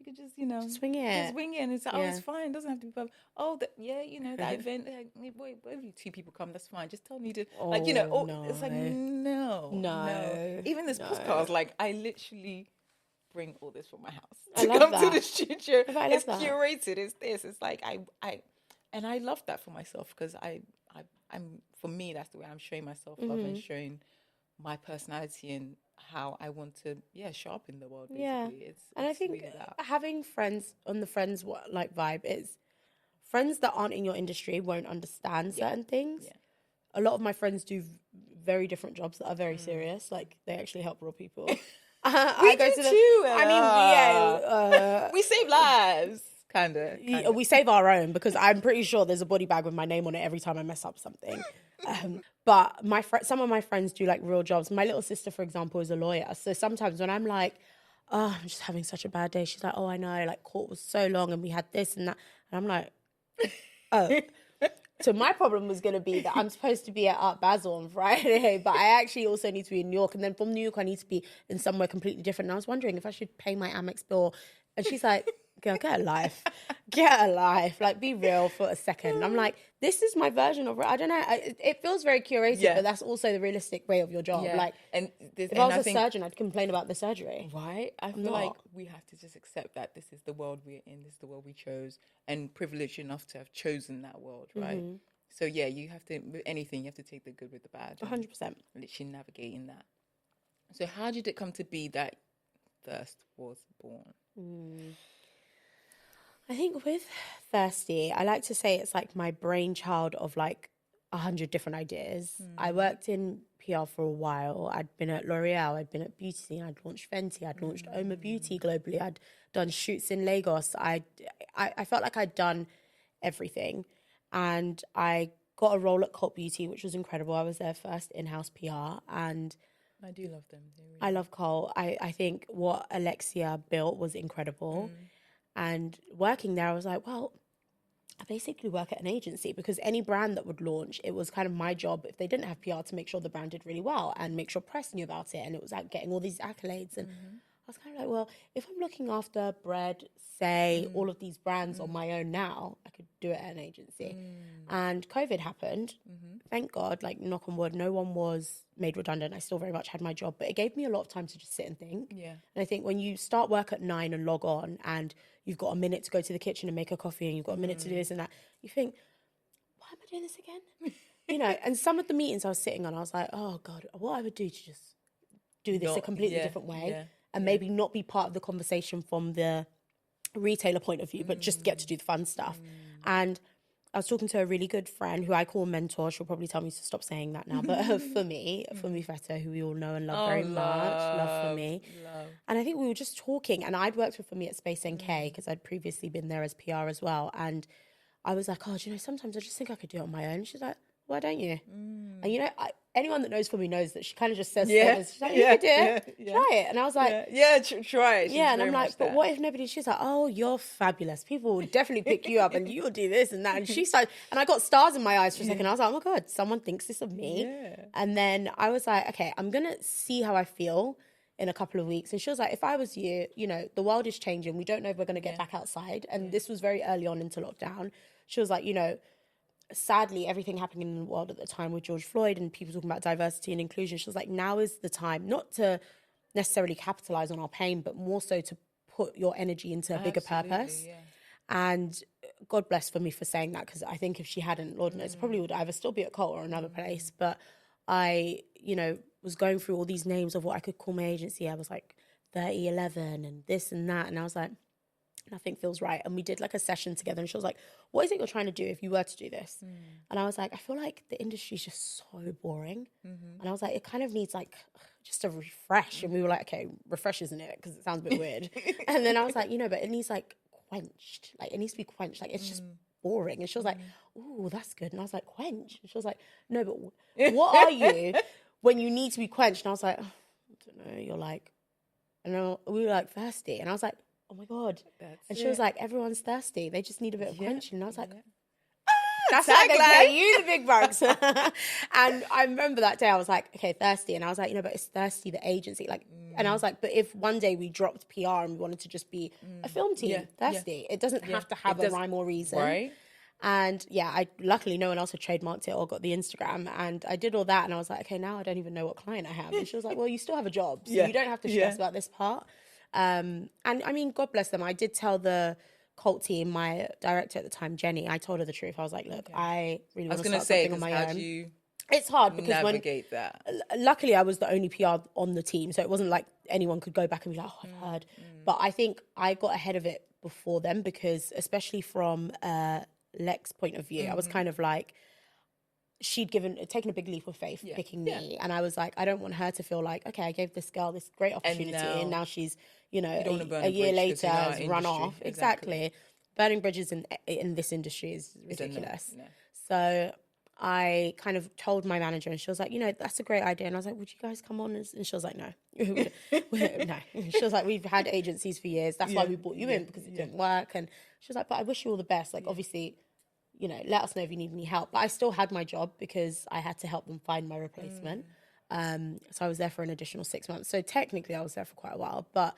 just wing it. Just wing it. And it's like, it's fine. It doesn't have to be perfect. Oh, that event, wait, 2 people come, that's fine. Just tell me to, no. It's like, no. Even this podcast, like I literally bring all this from my house to come to the studio. It's curated. It's this. It's like I love that for myself because I'm for me that's the way I'm showing myself love and showing my personality and how I want to show up in the world. Basically, and I think having friends on the friends like vibe is friends that aren't in your industry won't understand certain things. Yeah. A lot of my friends do very different jobs that are very serious. Like they actually help real people. We do too. I mean, we save lives, kind of. We save our own because I'm pretty sure there's a body bag with my name on it every time I mess up something. But some of my friends do like real jobs. My little sister, for example, is a lawyer. So sometimes when I'm like, oh, I'm just having such a bad day, she's like, oh, I know, like court was so long and we had this and that. And I'm like, oh. So my problem was going to be that I'm supposed to be at Art Basel on Friday, but I actually also need to be in New York. And then from New York, I need to be in somewhere completely different. And I was wondering if I should pay my Amex bill. And she's like, girl, get a life. Get a life. Like, be real for a second. I'm like, this is my version of, I don't know. It feels very curated, but that's also the realistic way of your job. Yeah. Like, if I was a surgeon, I'd complain about the surgery. Right? I feel like we have to just accept that this is the world we're in. This is the world we chose. And privileged enough to have chosen that world, right? So, you have to, with anything, you have to take the good with the bad. 100%. Literally navigating that. So how did it come to be that Thirst was born? I think with Thirsty, I like to say it's like my brainchild of like 100 different ideas. I worked in PR for a while. I'd been at L'Oreal, I'd been at Beauty Scene, I'd launched Fenty, I'd launched Oma Beauty globally, I'd done shoots in Lagos. I felt like I'd done everything. And I got a role at Cult Beauty, which was incredible. I was their first in-house PR and I do love them. Really I love Cult. I think what Alexia built was incredible. And working there, I was like, well, I basically work at an agency, because any brand that would launch, it was kind of my job, if they didn't have PR, to make sure the brand did really well and make sure press knew about it. And it was like getting all these accolades. And I was kind of like, well, if I'm looking after Bread, Say, all of these brands on my own now, I could do it at an agency. And COVID happened. Thank God, like, knock on wood, no one was made redundant. I still very much had my job, but it gave me a lot of time to just sit and think. Yeah. And I think when you start work at 9 and log on, and you've got a minute to go to the kitchen and make a coffee, and you've got a minute to do this and that, you think, why am I doing this again? You know, and some of the meetings I was sitting on, I was like, oh God, what I would do to just do this a completely different way, and maybe not be part of the conversation from the retailer point of view, but just get to do the fun stuff. And I was talking to a really good friend who I call mentor. She'll probably tell me to stop saying that now. But for me Feta, who we all know and love very much, love for me. And I think we were just talking, and I'd worked with me at Space NK because I'd previously been there as PR as well. And I was like, oh, do you know, sometimes I just think I could do it on my own. She's like, why don't you? And you know, anyone that knows for me knows that she kind of just says things. She's like, you could do it. Try it. And I was like, try it. She's and I'm like, but what if nobody? She's like, oh, you're fabulous. People will definitely pick you up, and you'll do this and that. And she started, and I got stars in my eyes for a second. I was like, oh my God, someone thinks this of me. And then I was like, okay, I'm going to see how I feel in a couple of weeks. And she was like, if I was you, you know, the world is changing. We don't know if we're going to get back outside. And this was very early on into lockdown. She was like, you know, sadly, everything happening in the world at the time with George Floyd and people talking about diversity and inclusion, she was like, now is the time, not to necessarily capitalize on our pain, but more so to put your energy into a bigger purpose. And God bless for me for saying that, because I think if she hadn't, Lord knows, probably would either still be at Cult or another place. But I, you know, was going through all these names of what I could call my agency. I was like 3011 and this and that. And I was like, nothing feels right. And we did like a session together, and she was like, what is it you're trying to do if you were to do this? And I was like, I feel like the industry is just so boring. And I was like, it kind of needs like just a refresh. And we were like, okay, refresh isn't it? Because it sounds a bit weird. And then I was like, you know, but it needs like quenched. Like it needs to be quenched. Like it's just boring. And she was like, oh, that's good. And I was like, quench? And she was like, no, but what are you when you need to be quenched? And I was like, oh, I don't know. You're like, and we were like thirsty. And I was like, oh my God. And she was like, everyone's thirsty. They just need a bit of quenching. And I was like, that's how they pay you the big bucks. And I remember that day I was like, okay, thirsty. And I was like, you know, but it's Thirsty, the agency. Like, and I was like, but if one day we dropped PR and we wanted to just be a film team, Thirsty, it doesn't have to have a rhyme or reason. Right. And I luckily no one else had trademarked it or got the Instagram, and I did all that, and I was like, okay, now I don't even know what client I have. And she was like, well, you still have a job, so you don't have to stress about this part. And I mean, God bless them. I did tell the Cult team, my director at the time, Jenny, I told her the truth. I was like, look, I really want to start something on my own. It's hard because navigate that. Luckily, I was the only PR on the team, so it wasn't like anyone could go back and be like, oh, I've heard. But I think I got ahead of it before them, because especially from Lex point of view, I was kind of like, she'd taken a big leap of faith picking me, and I was like, I don't want her to feel like, okay, I gave this girl this great opportunity, and now she's, you know, a year later has run off. Exactly. Burning bridges in this industry is ridiculous. So I kind of told my manager, and she was like, you know, that's a great idea. And I was like, would you guys come on? And she was like, no. No. She was like, we've had agencies for years. That's why we brought you in, because it didn't work. And she was like, but I wish you all the best. Like, obviously, you know, let us know if you need any help. But I still had my job because I had to help them find my replacement. So I was there for an additional 6 months. So technically I was there for quite a while. But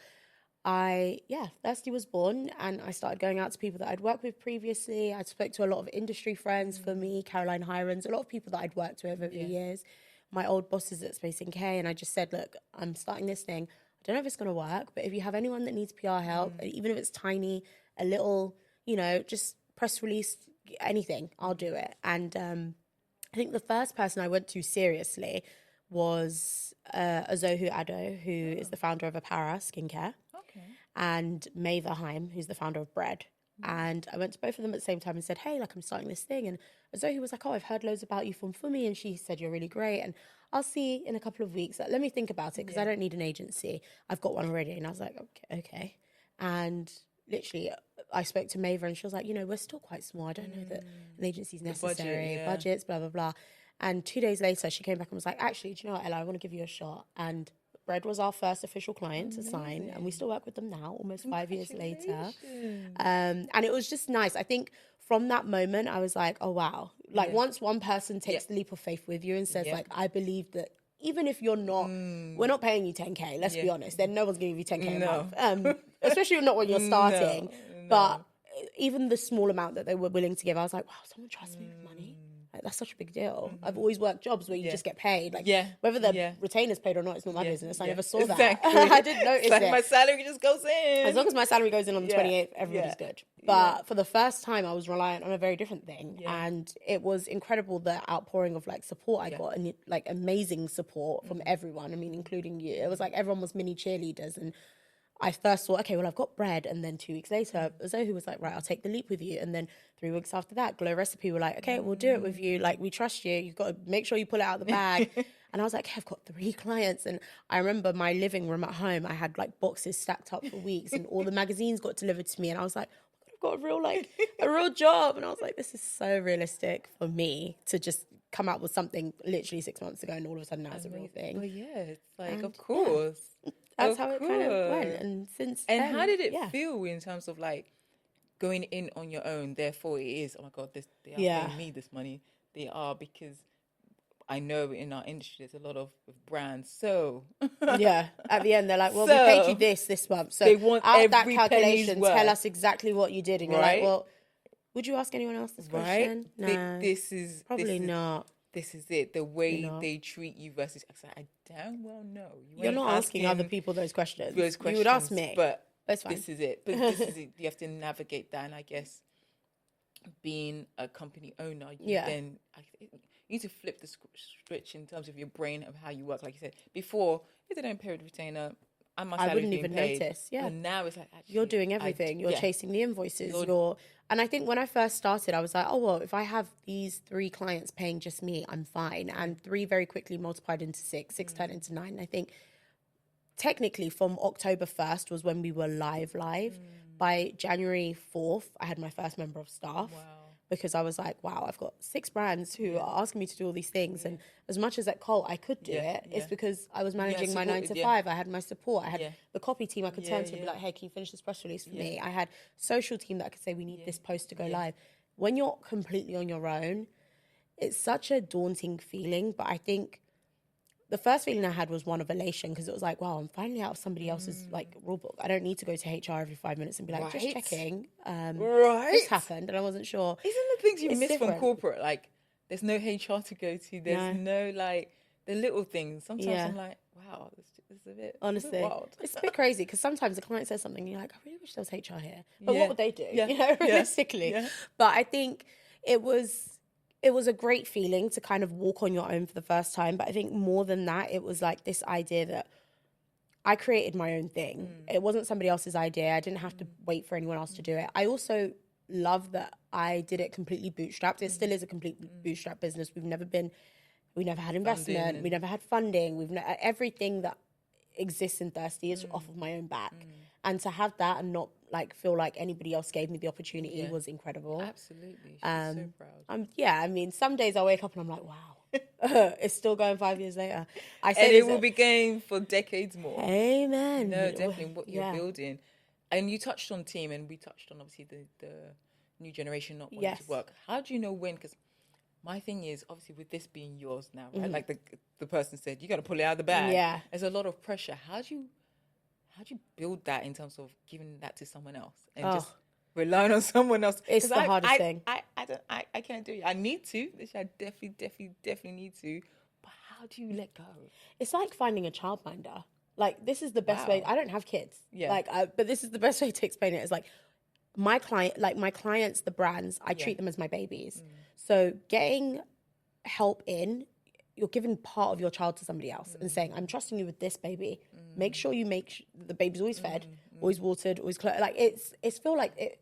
Thirsty was born, and I started going out to people that I'd worked with previously. I spoke to a lot of industry friends for me, Caroline Hirons, a lot of people that I'd worked with over the years, my old bosses at Space NK. And I just said, look, I'm starting this thing. I don't know if it's going to work, but if you have anyone that needs PR help, even if it's tiny, a little, you know, just press release, anything, I'll do it. And I think the first person I went to seriously was Azohu Addo, who is the founder of Apara Skincare, and Maeva Heim, who's the founder of Bread. And I went to both of them at the same time and said, hey, like, I'm starting this thing. And Azohu was like, oh, I've heard loads about you from Fumi, and she said you're really great, and I'll see in a couple of weeks. Like, let me think about it, because I don't need an agency. I've got one already. And I was like, okay. And literally, I spoke to Maeva, and she was like, you know, we're still quite small. I don't know that an agency is necessary. Budgets, blah, blah, blah. And 2 days later, she came back and was like, actually, do you know what, Ella, I want to give you a shot. And Bread was our first official client to sign, and we still work with them now, almost 5 years later. And it was just nice. I think from that moment, I was like, oh, wow. Like once one person takes the leap of faith with you and says like, I believe that even if you're not, we're not paying you 10K, let's be honest, then no one's going to give you 10K a month. Especially not when you're starting. But even the small amount that they were willing to give, I was like, wow, someone trusts me with money. Like, that's such a big deal. I've always worked jobs where you just get paid. Like, whether the retainer's paid or not, it's not my business. I never saw that. I didn't notice it. My salary just goes in. As long as my salary goes in on the 28th, everybody's good. But for the first time, I was reliant on a very different thing. And it was incredible, the outpouring of like support I got, and like amazing support from everyone. I mean, including you. It was like everyone was mini cheerleaders. And I first thought, okay, well, I've got Bread. And then 2 weeks later, Zoe was like, right, I'll take the leap with you. And then 3 weeks after that, Glow Recipe were like, okay, we'll do it with you. Like, we trust you. You've got to make sure you pull it out of the bag. And I was like, okay, I've got 3 clients. And I remember my living room at home, I had like boxes stacked up for weeks and all the magazines got delivered to me. And I was like, I've got a real job. And I was like, this is so realistic for me to just come out with something literally 6 months ago. And all of a sudden now it's a real thing. But it's like, of course. That's how it kind of went. And since then, how did it feel in terms of like going in on your own? Therefore, it is, oh my God, they are paying me this money. They are, because I know in our industry there's a lot of brands. So at the end they're like, well, we paid you this month. So they want out of that every calculation, tell us exactly what you did. And you're like, well, would you ask anyone else this question? No, this is probably not. This is it. The way they treat you versus, I damn well know. You're not asking other people those questions. You would ask me. But that's fine. This is it. But this is it. You have to navigate that. And I guess being a company owner, you need to flip the switch in terms of your brain of how you work. Like you said, before, if they don't pay a retainer, I wouldn't even notice. Yeah. And now it's like, actually, you're doing everything. You're chasing the invoices. And I think when I first started, I was like, oh, well, if I have these 3 clients paying just me, I'm fine. And 3 very quickly multiplied into 6 turned into 9. And I think technically from October 1st was when we were live. By January 4th, I had my first member of staff. Wow. Because I was like, wow, I've got 6 brands who are asking me to do all these things. And as much as at Colt I could do it, it's because I was managing my 9 to 5. I had my support. I had the copy team I could turn to and be like, hey, can you finish this press release for me? I had social team that I could say, we need this post to go live. When you're completely on your own, it's such a daunting feeling. But I think the first feeling I had was one of elation, because it was like, wow, I'm finally out of somebody else's like rule book. I don't need to go to HR every 5 minutes and be like, just checking. This happened and I wasn't sure. Isn't the things you miss from corporate? Like, there's no HR to go to. There's no like the little things. Sometimes I'm like, wow, this is a bit, honestly, a bit wild. It's a bit crazy, because sometimes the client says something and you're like, I really wish there was HR here. But what would they do? You know, realistically. But I think it was a great feeling to kind of walk on your own for the first time. But I think more than that, it was like this idea that I created my own thing. It wasn't somebody else's idea. I didn't have to wait for anyone else to do it. I also love that I did it completely bootstrapped. It still is a complete bootstrap business. We never had investment. We never had funding. Everything that exists in Thirsty is off of my own back. And to have that and not like feel like anybody else gave me the opportunity was incredible. Absolutely. She's so proud. I mean, some days I wake up and I'm like, wow, it's still going 5 years later. And it will be going for decades more. Amen. No, definitely what you're building. And you touched on team, and we touched on obviously the new generation not wanting to work. How do you know when? Because my thing is, obviously, with this being yours now, right? Like the person said, you got to pull it out of the bag. Yeah. There's a lot of pressure. How do you build that in terms of giving that to someone else and just relying on someone else? It's the hardest thing. I can't do it. I need to. I definitely need to. But how do you let go? It's like finding a childminder. Like, this is the best way. I don't have kids. Yeah. But this is the best way to explain it. It's like my clients, the brands, I treat them as my babies. So getting help you're giving part of your child to somebody else and saying, I'm trusting you with this baby. Make sure you the baby's always fed, always watered, always clothed. Like, it's feel like it.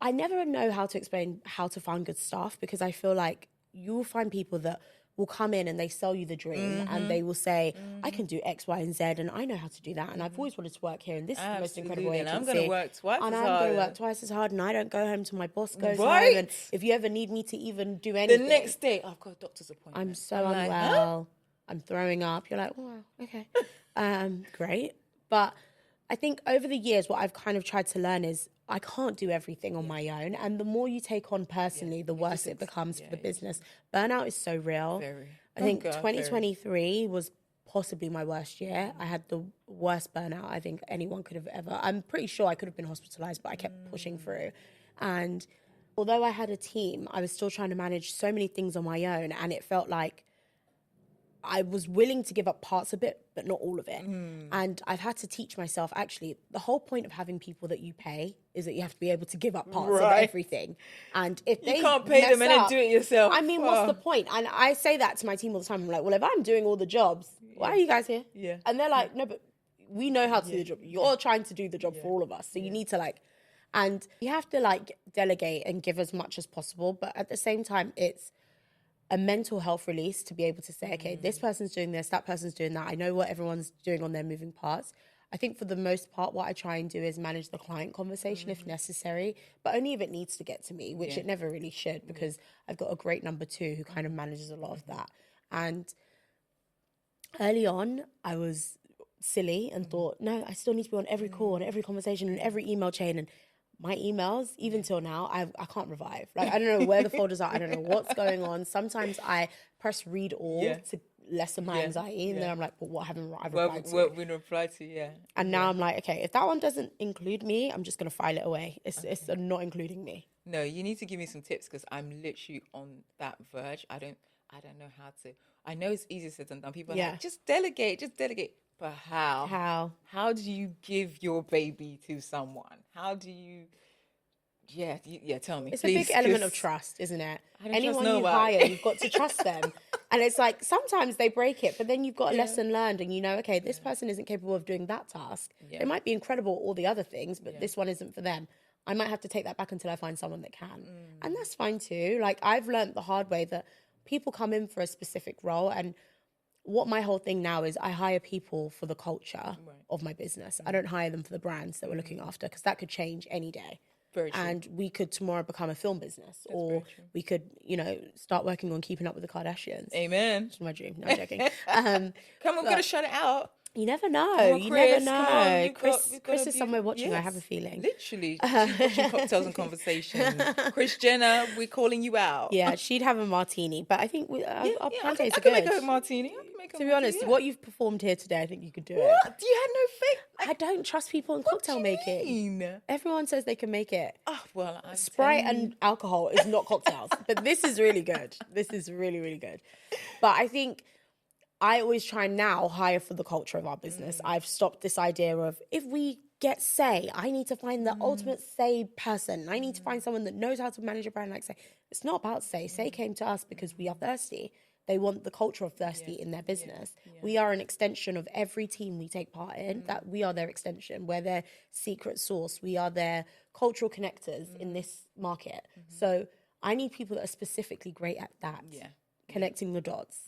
I never know how to explain how to find good staff, because I feel like you will find people that will come in and they sell you the dream and they will say, I can do X, Y, and Z, and I know how to do that, and I've always wanted to work here, and this is the most incredible agency. And I'm going to work twice as hard. And I'm going to work twice as hard, and I don't go home till my boss goes home. And if you ever need me to even do anything, the next day, I've got a doctor's appointment. I'm so unwell. I'm throwing up. You're like, oh, wow, okay, great. But I think over the years, what I've kind of tried to learn is I can't do everything on my own. And the more you take on personally, the worse it becomes for the business. Burnout is so real. Very. I think 2023 was possibly my worst year. I had the worst burnout I think anyone could have ever. I'm pretty sure I could have been hospitalized, but I kept pushing through. And although I had a team, I was still trying to manage so many things on my own. And it felt like I was willing to give up parts of it, but not all of it. And I've had to teach myself, actually, the whole point of having people that you pay is that you have to be able to give up parts of everything. And if they can't pay them and then do it yourself. I mean, what's the point? And I say that to my team all the time. I'm like, well, if I'm doing all the jobs, why are you guys here? Yeah. And they're like, no, but we know how to do the job. You're trying to do the job for all of us. So you need to and you have to delegate and give as much as possible. But at the same time, it's a mental health release to be able to say, okay, this person's doing this, that person's doing that. I know what everyone's doing on their moving parts. I think for the most part, what I try and do is manage the client conversation if necessary, but only if it needs to get to me, which it never really should, because I've got a great number 2 who kind of manages a lot of that. And early on, I was silly and thought, no, I still need to be on every call and every conversation and every email chain. And my emails, even till now, I can't revive. I don't know where the folders are. I don't know what's going on. Sometimes I press read all to lessen my anxiety. And then I'm like, but what haven't I replied to? What we replied to, And now I'm like, okay, if that one doesn't include me, I'm just going to file it away. It's not including me. No, you need to give me some tips because I'm literally on that verge. I don't know how to. I know it's easier said than done. People are like, just delegate. But how? How do you give your baby to someone? How do you... tell me. It's please, a big element of trust, isn't it? Anyone you nobody. hire, you've got to trust them. And it's like, sometimes they break it, but then you've got a lesson learned and you know, okay, this person isn't capable of doing that task. They might be incredible at all the other things, but this one isn't for them. I might have to take that back until I find someone that can. And that's fine too. I've learned the hard way that people come in for a specific role, and what my whole thing now is I hire people for the culture of my business. I don't hire them for the brands that we're looking after, because that could change any day. Very true. And we could tomorrow become a film business, or we could, start working on Keeping Up with the Kardashians. Amen. It's my dream. No, I'm joking. Come on, we're going to shut it out. You never know. On, you Chris, never know. We've Chris got is somewhere watching, I have a feeling. Literally. She's watching Cocktails and Conversations. Chris Jenner, we're calling you out. Yeah, she'd have a martini, but I think our plantains are good. I can make a martini. To be honest, what you've performed here today, I think you could do it. What? You had no faith? I don't trust people in cocktail making. Everyone says they can make it. Oh, well, Sprite and alcohol is not cocktails, but this is really good. This is really, really good. But I think I always try now hire for the culture of our business. I've stopped this idea of, if we get say, I need to find the ultimate say person. I need to find someone that knows how to manage a brand like say. It's not about say. Say came to us because we are thirsty. They want the culture of thirsty in their business. We are an extension of every team we take part in. That we are their extension. We're their secret sauce. We are their cultural connectors in this market. So I need people that are specifically great at that. Connecting the dots.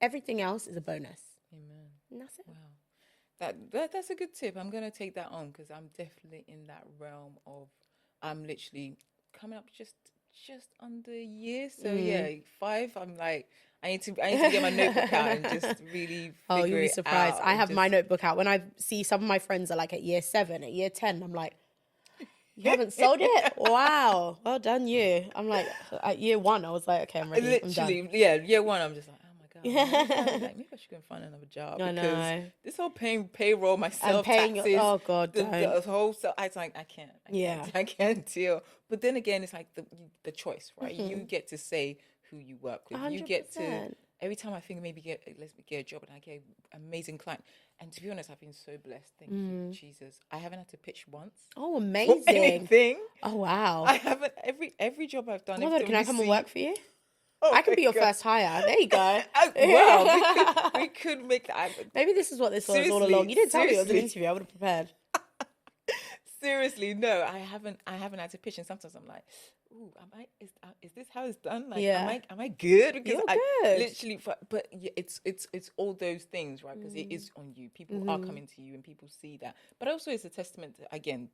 Everything else is a bonus. Amen. And that's it. Wow. That's a good tip. I'm going to take that on, because I'm definitely in that realm of, I'm literally coming up just under a year. So 5, I'm like, I need to get my notebook out and just really figure you'll be surprised. out. I have my notebook out. When I see some of my friends are like at year 7, at year 10, I'm like, you haven't sold it? Wow. Well done, you. I'm like, at year 1, I was like, okay, I'm ready. Literally, I'm done. year 1, I'm just like, maybe I should go and find another job. I know. This whole paying payroll myself, taxes. Oh God, the whole. So I was like, I can't. I can't deal. But then again, it's like the choice, right? You get to say who you work with. 100%. You get to. Every time I think let's get a job, and I get an amazing client. And to be honest, I've been so blessed. Thank you, Jesus. I haven't had to pitch once. Oh, amazing! For anything. Oh wow! I haven't. Every job I've done. Oh my God, can I come and work for you? Oh, I could be your first hire. There you go. Well, we could make that. Maybe this is what this was all along. You didn't tell me it was an interview. I would have prepared. Seriously, no, I haven't had to pitch, and sometimes I'm like, "Ooh, is this how it's done? Like, am I good?" Because You're I good. literally, but it's all those things, right? Because it is on you. People are coming to you, and people see that. But also, it's a testament to, again,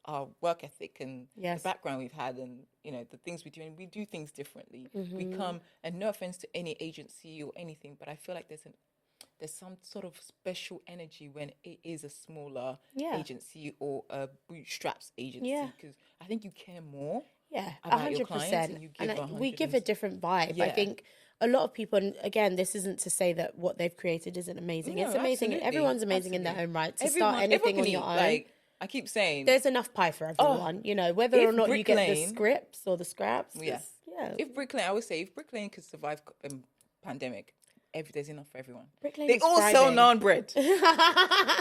our work ethic and Yes. the background we've had, and you know, the things we do, and we do things differently. We Mm-hmm. come, and no offense to any agency or anything, but I feel like there's some sort of special energy when it is a smaller agency or a bootstraps agency, because I think you care more about your clients, 100%. and you give We give a different vibe. I think a lot of people, and again, this isn't to say that what they've created isn't amazing. No, it's amazing. absolutely. Everyone's amazing in their own right. To Everyone start anything can on your eat, own, like I keep saying, there's enough pie for everyone. You know, whether or if not you Brick get the Lane- scripts or the scraps. Yeah. Yeah. If Brick Lane, I would say, if Brick Lane could survive pandemic, there's enough for everyone. Brick Lane They is all sell thriving. naan bread.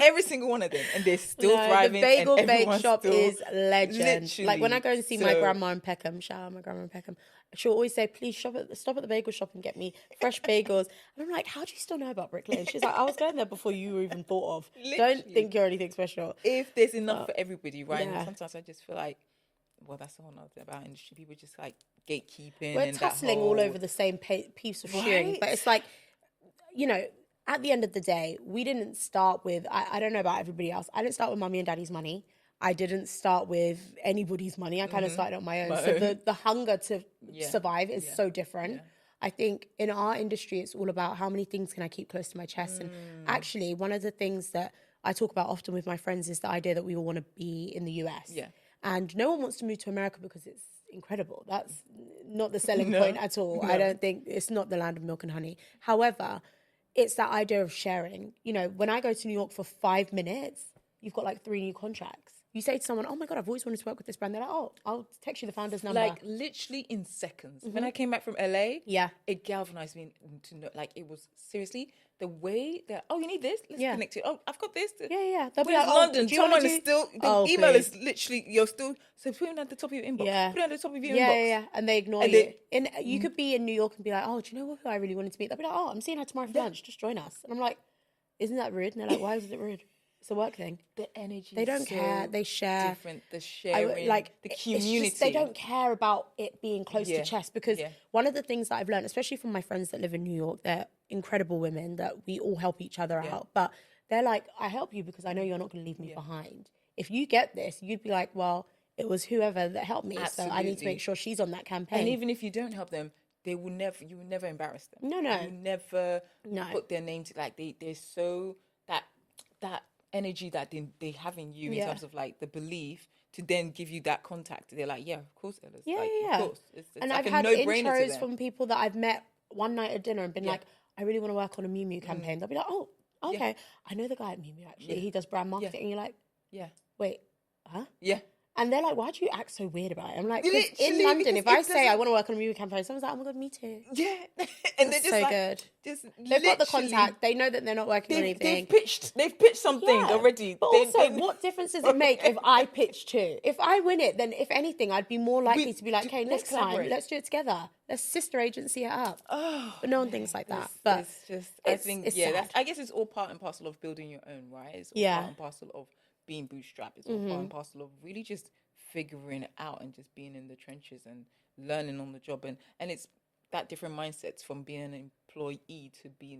Every single one of them, and they're still thriving. The bagel and bake everyone's shop still, is legend. literally. Like when I go and see my So- grandma in Peckham, shout out my grandma in Peckham, she'll always say, please stop at the bagel shop and get me fresh bagels. And I'm like, how do you still know about Brick Lane? She's like, I was going there before you were even thought of. Don't Literally. think you're anything special. If there's enough for everybody, right? yeah. And sometimes I just feel like, well, that's the whole other thing about industry. People just like gatekeeping. We're and tussling that whole, all over the same piece of string. Right? But it's like, you know, at the end of the day, we didn't start with, I don't know about everybody else. I didn't start with mommy and daddy's money. I didn't start with anybody's money. I kind of started on my own. So the hunger to survive is so different. Yeah. I think in our industry, it's all about how many things can I keep close to my chest. And actually, one of the things that I talk about often with my friends is the idea that we all want to be in the US. Yeah. And no one wants to move to America because it's incredible. That's not the selling point at all. I don't think it's not the land of milk and honey. However, it's that idea of sharing. You know, when I go to New York for 5 minutes, you've got like 3 new contracts. You say to someone, oh my God, I've always wanted to work with this brand. They're like, oh, I'll text you the founder's number. Like literally in seconds. When I came back from LA, Yeah. it galvanized me to know, like it was seriously the way that, oh, you need this? Let's connect it. Oh, I've got this. Yeah. They'll be Whereas like, London, do you wanna someone is still, the email please. is literally, you're still, so put it at the top of your inbox. Yeah. Put it at the top of your Yeah, inbox. yeah. And they ignore And you. You could be in New York and be like, oh, do you know who I really wanted to meet? They'll be like, oh, I'm seeing her tomorrow for lunch. Just join us. And I'm like, isn't that rude? And they're like, why is it rude? It's a work thing. The energy They don't is so care. They share. different. The sharing, the it's community. just, they don't care about it being close to chest because one of the things that I've learned, especially from my friends that live in New York, they're incredible women that we all help each other out. But they're like, I help you because I know you're not going to leave me behind. If you get this, you'd be like, well, it was whoever that helped me. Absolutely. So I need to make sure she's on that campaign. And even if you don't help them, you will never embarrass them. No. You never put their name to, like, they're so, that energy that they have in you in terms of like the belief to then give you that contact. They're like, yeah, of course, Ella's. Yeah. Of course. It's And like I've a had no-brainer to intros them. from people that I've met one night at dinner and been like, I really want to work on a Miu Miu campaign. They'll be like, oh, okay. I know the guy at Miu Miu, actually. He does brand marketing. And you're like, wait, huh? Yeah. And they're like, why do you act so weird about it? I'm like, 'cause Literally, in London, because if I it say I want to work on a Miu Miu campaign, someone's like, oh my God, me too. Yeah. And they're That's just so like, good. just They've got the literally- contact. They know that they're not working on anything. They've pitched something Yeah. already. But also, what difference does it make if I pitch too? If I win it, then if anything, I'd be more likely to be like, okay, next time, collaborate. let's do it together. Let's sister agency it up. Oh, But no one thinks like that. But it's just, it's- I think, it's that's, sad. I guess it's all part and parcel of building your own, right? It's all part and parcel of being bootstrapped. It's all part and parcel of really just figuring it out and just being in the trenches and learning on the job. And it's that different mindsets from being an employee to be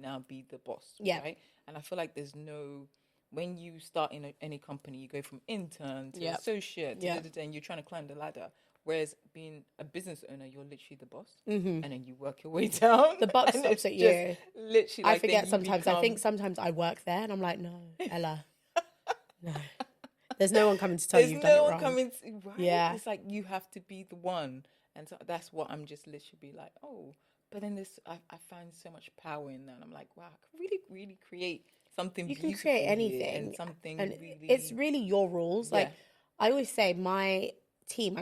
the boss, right? And I feel like there's no, when you start in any company, you go from intern to associate, and you're trying to climb the ladder. Whereas being a business owner, you're literally the boss, and then you work your way down. the buck and stops it's at just you. Literally, I like, then forget you sometimes. I become- think sometimes I work there and I'm like, no, Ella, no. There's no one coming to tell you you've done it wrong. coming to, right? Yeah. It's like you have to be the one. And so that's what I'm just literally be like, oh. But then I find so much power in that. I'm like, wow, I could really, really create something You can beautiful create here anything. and something And really... it's really your rules. Like, I always say, my team,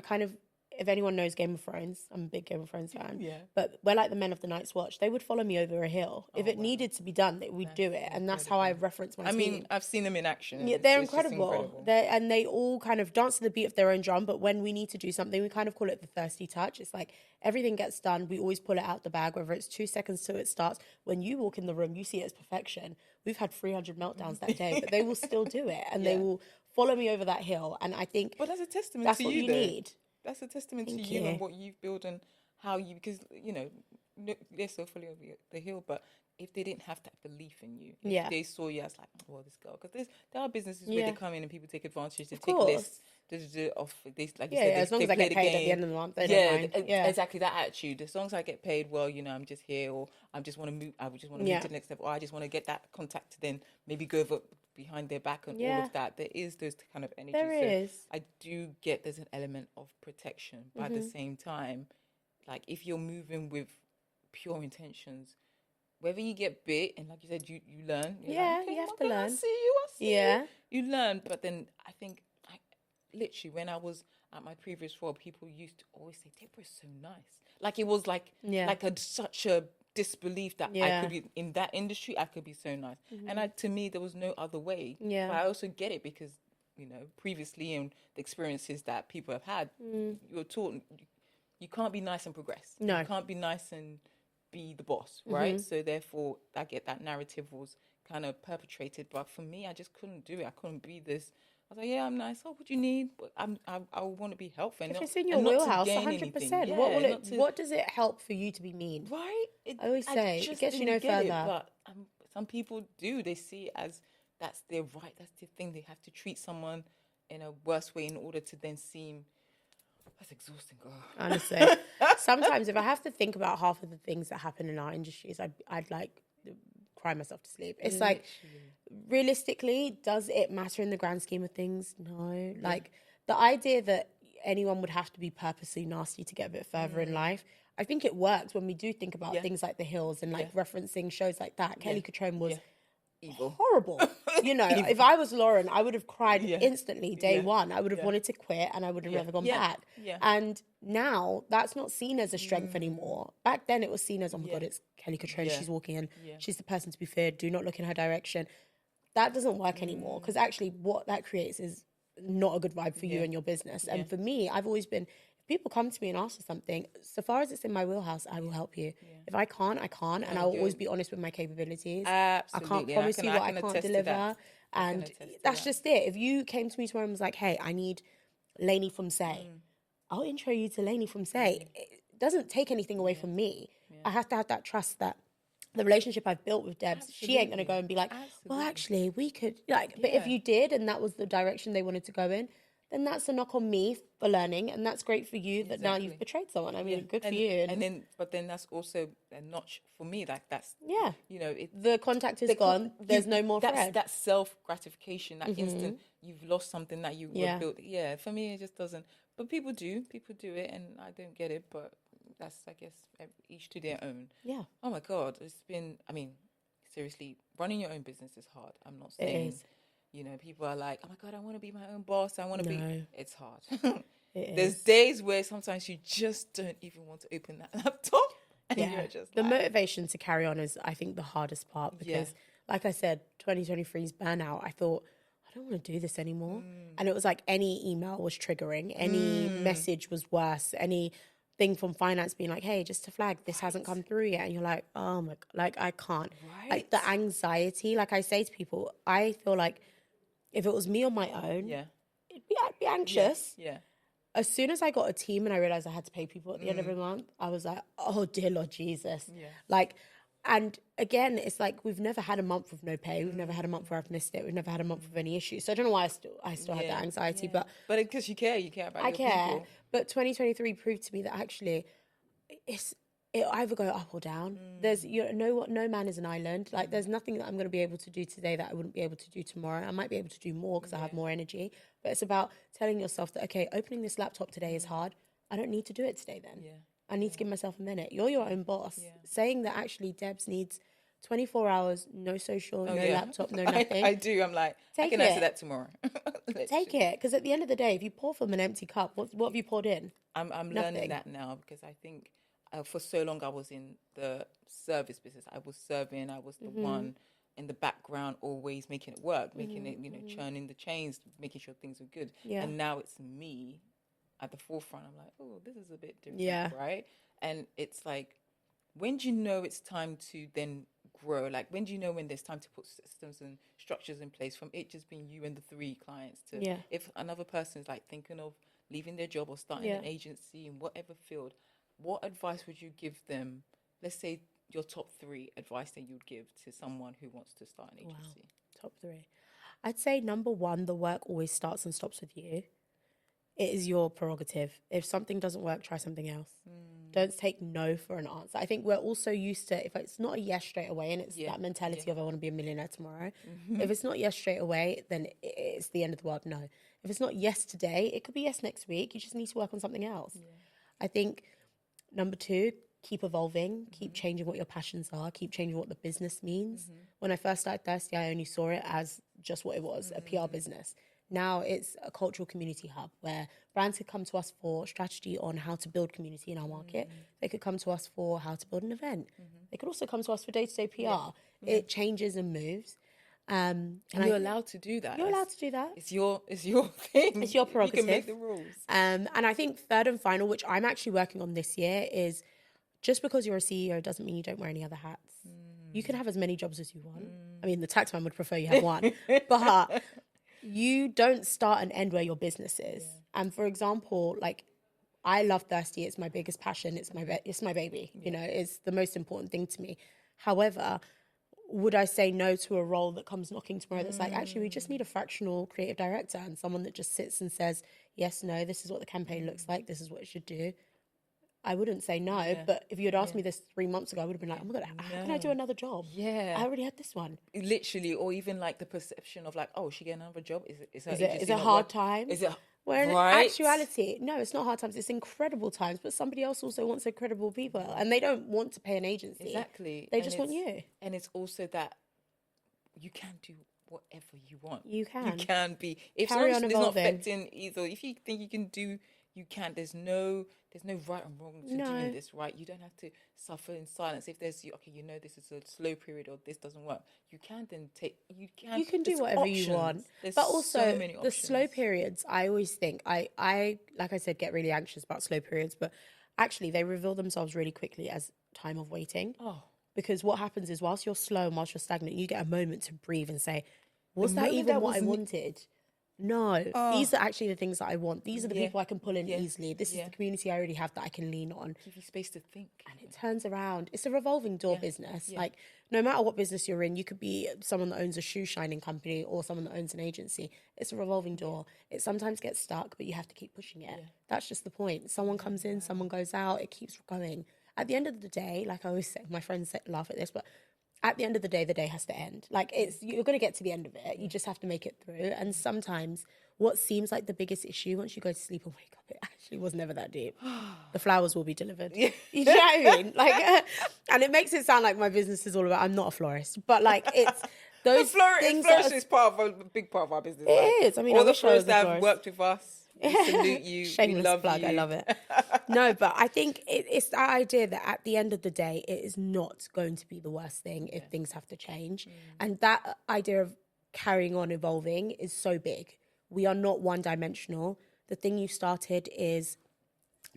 if anyone knows Game of Thrones, I'm a big Game of Thrones fan. Yeah. But we're like the men of the Night's Watch. They would follow me over a hill. If it needed to be done, we'd do it. And that's how I reference my team. I mean, I've seen them in action. Yeah, It's they're just incredible. They all kind of dance to the beat of their own drum. But when we need to do something, we kind of call it the thirsty touch. It's like everything gets done. We always pull it out the bag, whether it's 2 seconds till it starts. When you walk in the room, you see it as perfection. We've had 300 meltdowns that day, but they will still do it. And they will follow me over that hill. And I think But that's a testament that's to what you, you though. need. That's a testament Thank to you you. and what you've built and how you, because, they're so fully over the hill, but if they didn't have that belief in you, Yeah. if they saw you as like, well, this girl, because there are businesses where Yeah. they come in and people take advantage, they Of take course. lists, off this, like you Yeah, said, yeah, as long they as I play get the paid game. at the end of the month, they don't mind. Yeah. Exactly that attitude. As long as I get paid, well, you know, I'm just here, or I just want to move. I just want to move to the next step, or I just want to get that contact to then maybe go over behind their back and all of that. There is those kind of energy. There is. I do get there's an element of protection, but at the same time, like if you're moving with pure intentions, whether you get bit and like you said, you learn. You're Yeah, like, okay, you have okay, to learn. I see you. I see Yeah. you. You learn, but then I think literally when I was at my previous role, people used to always say, Deborah's so nice. Like it was like such a disbelief that I could be in that industry, I could be so nice. And to me, there was no other way. Yeah. But I also get it because, you know, previously and the experiences that people have had, you're taught you can't be nice and progress. No. You can't be nice and be the boss, right? So therefore, I get that narrative was kind of perpetrated. But for me, I just couldn't do it. I couldn't be this. I was like, yeah, I'm nice. Oh, what do you need? But I want to be helpful. If it's in your wheelhouse, 100%. What does it help for you to be mean? Right? I always say, it gets you no further. But some people do. They see it as that's their right. That's the thing. They have to treat someone in a worse way in order to then seem... That's exhausting, girl. Honestly. Sometimes if I have to think about half of the things that happen in our industries, I'd like cry myself to sleep. It's like, realistically, does it matter in the grand scheme of things? No. Like, the idea that anyone would have to be purposely nasty to get a bit further in life, I think it works when we do think about things like The Hills and like referencing shows like that. Kelly Cutrone was evil, horrible. You know, if I was Lauren, I would have cried instantly day one. I would have wanted to quit and I would have never gone back. And now that's not seen as a strength anymore. Back then it was seen as, oh my God, it's Kelly Cutrone. She's walking in. She's the person to be feared. Do not look in her direction. That doesn't work anymore because actually what that creates is not a good vibe for you and your business. And for me, I've always been, if people come to me and ask for something, so far as it's in my wheelhouse, I will help you. If I can't, I can't. And I'll always be honest with my capabilities. Absolutely. I can't promise you what I can't deliver. And that's just it. If you came to me tomorrow and was like, hey, I need Lainey from Say, I'll intro you to Lainey from Say. It doesn't take anything away from me. I have to have that trust that the relationship I've built with Debs, she ain't going to go and be like, well, actually, we could, like, but if you did and that was the direction they wanted to go in, then that's a knock on me for learning, and that's great for you that now you've betrayed someone. I mean, good for you. But then that's also a notch for me. Like that's you know, the contact is gone. There's no more thread. That self gratification, that instant you've lost something that you were built. Yeah, for me it just doesn't. But people do it, and I don't get it. But that's, I guess, each to their own. Yeah. Oh my God, it's been. I mean, seriously, running your own business is hard. I'm not saying. It is. You know, people are like, oh my God, I want to be my own boss. I want to be. It's hard. There's days where sometimes you just don't even want to open that laptop. And you're just the motivation to carry on is, I think, the hardest part because, like I said, 2023's burnout. I thought, I don't want to do this anymore. And it was like any email was triggering, any message was worse, any thing from finance being like, hey, just to flag, this hasn't come through yet. And you're like, oh my, like, I can't. Like the anxiety, like I say to people, I feel like if it was me on my own, I'd be anxious. Yeah. As soon as I got a team and I realized I had to pay people at the end of the month, I was like, oh, dear Lord Jesus. Yeah. Like, and again, it's like we've never had a month with no pay. We've never had a month where I've missed it. We've never had a month with any issues. So I don't know why I still had that anxiety. But because you care about your people. But 2023 proved to me that actually it'll either go up or down. There's no man is an island. Like there's nothing that I'm going to be able to do today that I wouldn't be able to do tomorrow. I might be able to do more because I have more energy. But it's about telling yourself that, okay, opening this laptop today is hard. I don't need to do it today then. Yeah. I need to give myself a minute. You're your own boss. Yeah. Saying that actually Debs needs 24 hours, no social, no laptop, no nothing. I do. I'm like, I can answer that tomorrow. Take it. Because at the end of the day, if you pour from an empty cup, what have you poured in? I'm learning that now because I think for so long I was in the service business. I was serving. I was the one in the background, always making it work, making it, churning the chains, making sure things were good. Yeah. And now it's me at the forefront. I'm like, oh, this is a bit different, right? And it's like, when do you know it's time to then grow? Like, when do you know when there's time to put systems and structures in place from it just being you and the 3 clients to if another person is like thinking of leaving their job or starting an agency in whatever field, what advice would you give them? Let's say your top 3 advice that you'd give to someone who wants to start an agency? Wow. Top 3. I'd say number 1, the work always starts and stops with you. It is your prerogative. If something doesn't work, try something else. Don't take no for an answer. I think we're also used to, if it's not a yes straight away, and it's that mentality of I want to be a millionaire tomorrow. If it's not yes straight away, then it's the end of the world. No. If it's not yes today, it could be yes next week. You just need to work on something else. Yeah. I think number 2, keep evolving, keep changing what your passions are, keep changing what the business means. When I first started Thirsty, I only saw it as just what it was, a PR business. Now it's a cultural community hub where brands could come to us for strategy on how to build community in our market. They could come to us for how to build an event. They could also come to us for day-to-day PR. Yeah. It changes and moves. And you're allowed to do that. You're allowed to do that. It's your thing. It's your prerogative. You can make the rules. And I think third and final, which I'm actually working on this year, is just because you're a CEO doesn't mean you don't wear any other hats. You can have as many jobs as you want. I mean, the tax man would prefer you have one. But you don't start and end where your business is. Yeah. And for example, like, I love Thirsty. It's my biggest passion. It's my baby. Yeah. You know, it's the most important thing to me. However, would I say no to a role that comes knocking tomorrow that's like, actually, we just need a fractional creative director and someone that just sits and says, yes, no, this is what the campaign looks like. This is what it should do. I wouldn't say no, but if you had asked me this 3 months ago, I would have been like, oh my God, how can I do another job? Yeah. I already had this one. Literally, or even like the perception of like, oh, she getting another job? Is it hard time? Is it Where in right? actuality, no, it's not hard times. It's incredible times, but somebody else also wants incredible people and they don't want to pay an agency. Exactly. They just want you. And it's also that you can do whatever you want. You can. You can be. If someone's not affecting either, if you think you can do, you can. There's no right and wrong to doing this, right? You don't have to suffer in silence. If there's, okay, you know, this is a slow period or this doesn't work, you can then you can do whatever options. You want. There's but also, so many the slow periods, I always think, I like I said, get really anxious about slow periods, but actually they reveal themselves really quickly as time of waiting. Oh. Because what happens is whilst you're slow and whilst you're stagnant, you get a moment to breathe and say, was that even what I wanted? No, these are actually the things that I want. These are the people I can pull in easily. This is the community I already have that I can lean on. Give you space to think. And it turns around. It's a revolving door business. Yeah. Like, no matter what business you're in, you could be someone that owns a shoe shining company or someone that owns an agency. It's a revolving door. It sometimes gets stuck, but you have to keep pushing it. Yeah. That's just the point. Someone comes in, someone goes out. It keeps going. At the end of the day, like I always say, my friends laugh at this, but at the end of the day has to end. Like, you're going to get to the end of it. You just have to make it through. And sometimes what seems like the biggest issue, once you go to sleep and wake up, it actually was never that deep. The flowers will be delivered. You know what I mean? Like, and it makes it sound like my business is all about, I'm not a florist, but like, it's those things. Florist is a big part of our business. It is. I mean, all the florists that have worked with us, we salute you. Shameless we love plug. you. I love it. No, but I think it's that idea that at the end of the day, it is not going to be the worst thing if things have to change. And that idea of carrying on evolving is so big. We are not one-dimensional. The thing you started is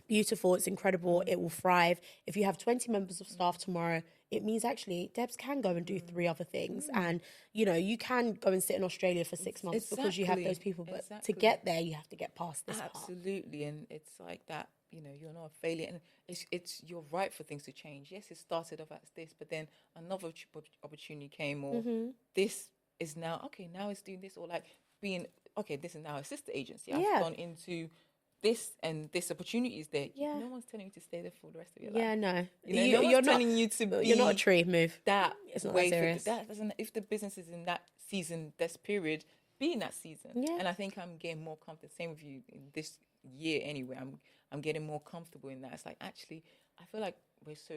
beautiful. It's incredible. It will thrive. If you have 20 members of staff tomorrow, it means actually Debs can go and do 3 other things. And, you know, you can go and sit in Australia for 6 months because you have those people. But to get there, you have to get past this part. Absolutely. And it's like that, you know, you're not a failure. And it's you're right for things to change. Yes, it started off as this, but then another opportunity came, or this is now, okay, now it's doing this, or like being, okay, this is now a sister agency. I've gone into this, and this opportunity is there. No one's telling you to stay there for the rest of your life. Yeah, no. You're not telling you to be. You're not a tree. Move. That it's not way that serious. If the business is in that season, this period, be in that season. Yeah. And I think I'm getting more comfortable. Same with you in this year anyway. I'm getting more comfortable in that. It's like, actually, I feel like we're so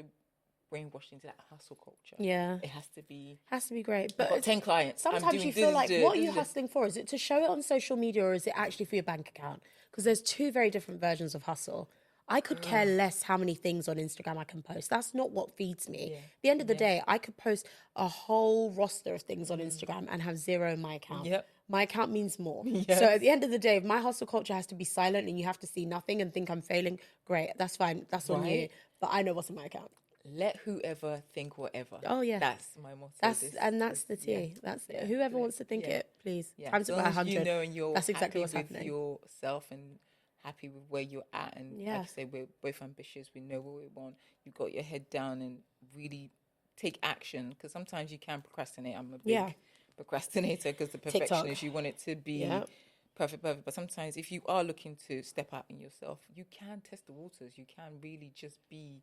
brainwashed into that hustle culture. Yeah. It has to be great. But I've got 10 clients. Sometimes you feel like, what are you hustling for? Is it to show it on social media, or is it actually for your bank account? Because there's 2 very different versions of hustle. I could care less how many things on Instagram I can post. That's not what feeds me. At the end of the day, I could post a whole roster of things on Instagram and have 0 in my account. Yep. My account means more. Yes. So at the end of the day, if my hustle culture has to be silent and you have to see nothing and think I'm failing, great, that's fine. That's on you. But I know what's in my account. Let whoever think whatever. Oh, yeah. That's my motto. That's the tea. That's it. Whoever wants to think it, please. Yeah. Times it by 100. You know, and you're that's exactly what's happy with happening. yourself and happy with where you're at. And like I say, we're both ambitious. We know what we want. You've got your head down and really take action, because sometimes you can procrastinate. I'm a big Yeah. procrastinator because the TikTok. perfectionist, you want it to be Yeah. perfect. But sometimes if you are looking to step out in yourself, you can test the waters. You can really just be,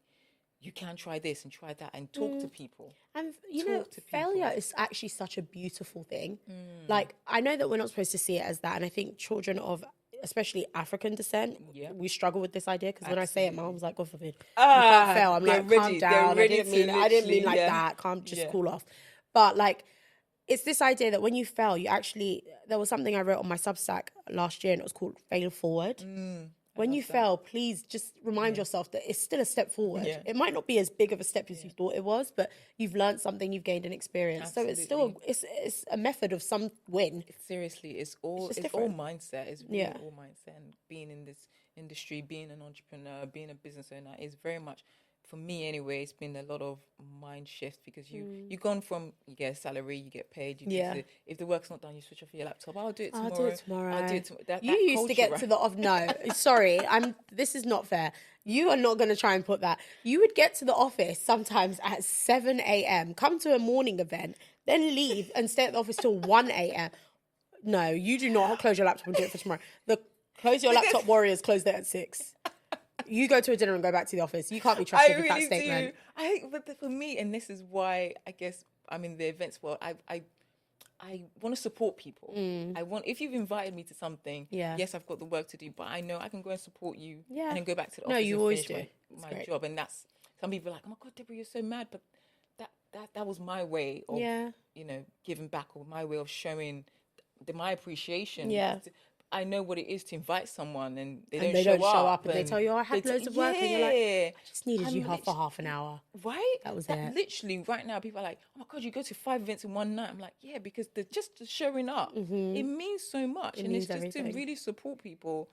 you can try this and try that and talk to people. And Talk to people. failure is actually such a beautiful thing. Like, I know that we're not supposed to see it as that. And I think children of, especially African descent, Yeah. we struggle with this idea, because when I say it, my mom's like, God forbid, you Ah, can't fail. I'm they're like, ready. calm They're down. I ready didn't to mean like literally, that. Calm, just Yeah. cool off. But like, it's this idea that when you fail, you actually, there was something I wrote on my Substack last year, and it was called Fail Forward. When you fail, please just remind yourself that it's still a step forward. Yeah. It might not be as big of a step as you thought it was, but you've learned something, you've gained an experience. So it's still it's a method of some win. Seriously, it's all different. mindset. It's really all mindset. And being in this industry, being an entrepreneur, being a business owner is very much, for me anyway, it's been a lot of mind shift, because you've gone from, you get a salary, you get paid, if the work's not done, you switch off your laptop. I'll do it tomorrow. I'll do it tomorrow. You used to get to the no, sorry, this is not fair. You are not going to try and put that. You would get to the office sometimes at 7 a.m., come to a morning event, then leave and stay at the office till 1 a.m. No, you do not close your laptop and do it for tomorrow. The close your laptop warriors close there at 6. You go to a dinner and go back to the office. You can't be trusted with that statement. But for me, and this is why I guess I'm in the events world, I want to support people. If you've invited me to something, yes, I've got the work to do, but I know I can go and support you and then go back to the office and finish my job. And that's, some people are like, oh my God, Deborah, you're so mad. But that was my way of, giving back, or my way of showing my appreciation. Yeah. I know what it is to invite someone and they don't show up and they tell you, oh, I had loads of work, and you're like, I just needed you for half an hour. Right? That was it. Literally, right now, people are like, oh my God, you go to 5 events in one night. I'm like, yeah, because just showing up, it means so much. And it's just everything. To really support people.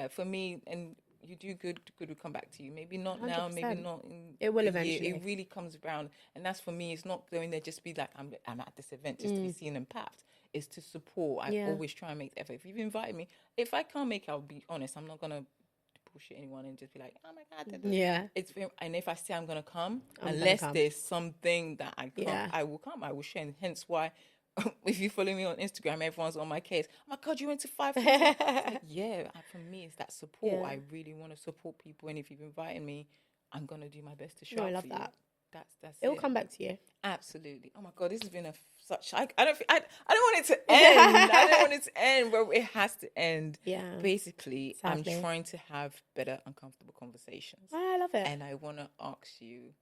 For me, and you do good will come back to you. Maybe not 100%. Now, maybe not in it will eventually. It really comes around. And that's, for me, it's not going there just be like, I'm at this event just to be seen and papped. Is to support. I always try and make the effort. If you've invited me, if I can't make it, I'll be honest. I'm not gonna bullshit anyone and just be like, oh my God. Yeah. And if I say I'm gonna come, unless there's something that I can't, I will come. I will share. And hence why, if you follow me on Instagram, everyone's on my case. Oh my God, you went to 5 things. For me, it's that support. Yeah. I really want to support people, and if you've invited me, I'm gonna do my best to show up. I love for that. You. That's It'll come back to you. Absolutely. Oh my God, this has been I don't want it to end. I don't want it to end, but it has to end. Yeah. Basically, sadly, I'm trying to have better uncomfortable conversations. I love it. And I want to ask you,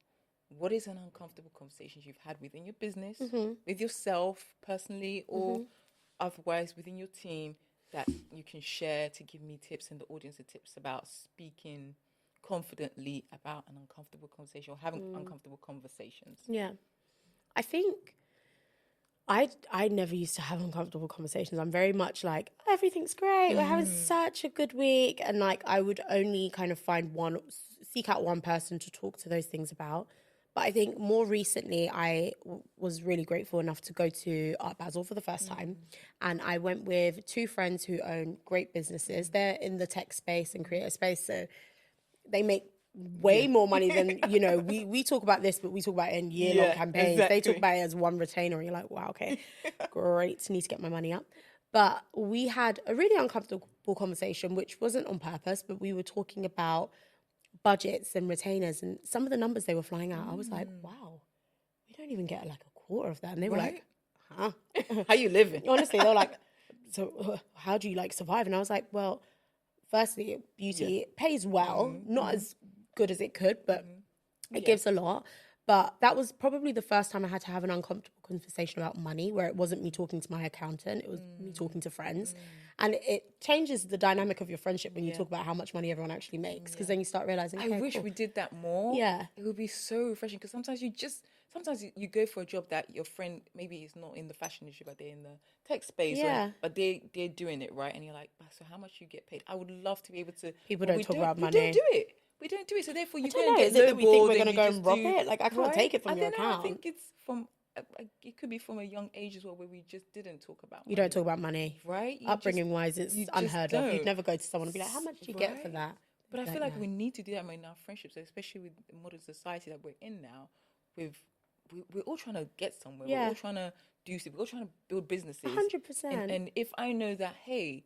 what is an uncomfortable conversation you've had within your business, with yourself personally, or otherwise within your team, that you can share to give me tips and the audience tips about speaking confidently about an uncomfortable conversation, or having uncomfortable conversations? Yeah. I think I never used to have uncomfortable conversations. I'm very much like, everything's great. We're having such a good week. And like, I would only kind of seek out one person to talk to those things about. But I think more recently, I was really grateful enough to go to Art Basel for the first time. And I went with 2 friends who own great businesses. They're in the tech space and creator space. So they make way more money than, we talk about this, but we talk about it in year-long campaigns. Exactly. They talk about it as one retainer, and you're like, wow, okay, great, need to get my money up. But we had a really uncomfortable conversation, which wasn't on purpose, but we were talking about budgets and retainers, and some of the numbers they were flying out, I was like, wow, we don't even get like a quarter of that. And they were like, huh? How you living? Honestly, they were like, so how do you like survive? And I was like, well, firstly, beauty pays well, not as good as it could, but it gives a lot. But that was probably the first time I had to have an uncomfortable conversation about money, where it wasn't me talking to my accountant, it was me talking to friends. And it changes the dynamic of your friendship when you talk about how much money everyone actually makes, because then you start realizing, I wish we did that more. Yeah. It would be so refreshing, because sometimes you go for a job that your friend maybe is not in the fashion industry, but they're in the tech space, but they're doing it, right? And you're like, so how much you get paid? I would love to be able to. People don't talk about money. We don't do it. So therefore, you go and get lowballed. Is it that we think we're going to go and rob it? Like, I can't take it from your account. I think it's from. It could be from a young age as well, where we just didn't talk about money. You don't talk about money. Right? Upbringing-wise, it's unheard of. You'd never go to someone and be like, how much do you get for that? But I feel like we need to do that in our friendships, especially with the modern society that we're in now, with we're all trying to get somewhere. Yeah. We're all trying to do something. We're all trying to build businesses. 100%. And if I know that, hey,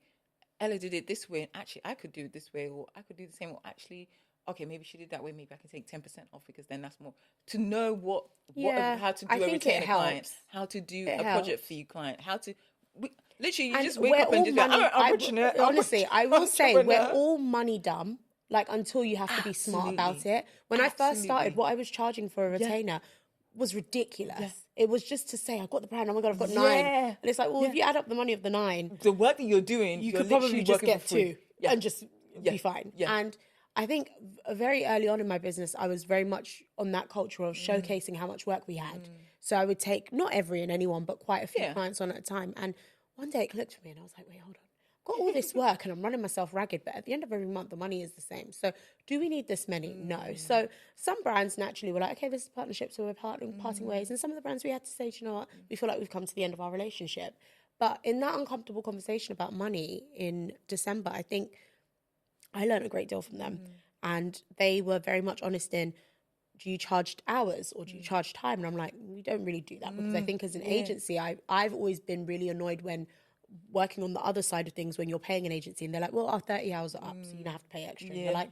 Ella did it this way, and actually I could do it this way, or I could do the same, or actually, okay, maybe she did that way, maybe I can take 10% off, because then that's more to know how to do a retainer client, how to do a project for you client, how to literally you just wake up and just honestly, I will say we're all money dumb. Like, until you have to be smart about it. When I first started, what I was charging for a retainer was ridiculous. Yeah. It was just to say, I've got the brand, oh my God, I've got 9. And it's like, well, if you add up the money of the 9, the work that you're doing, you could probably just get 2 and just be fine. Yeah. And I think very early on in my business, I was very much on that culture of showcasing how much work we had. So I would take, not every and anyone, but quite a few clients on at a time. And one day it clicked for me and I was like, wait, hold on. Got all this work and I'm running myself ragged, but at the end of every month the money is the same. So do we need this many? No. So some brands naturally were like, okay, this is partnership, so we're parting ways. And some of the brands we had to say, you know what, we feel like we've come to the end of our relationship. But in that uncomfortable conversation about money in December, I think I learned a great deal from them. And they were very much honest in, do you charge hours or do you charge time? And I'm like, we don't really do that, because I think as an agency, I've always been really annoyed when working on the other side of things, when you're paying an agency and they're like, well, our 30 hours are up, so you don't have to pay extra. And you're like,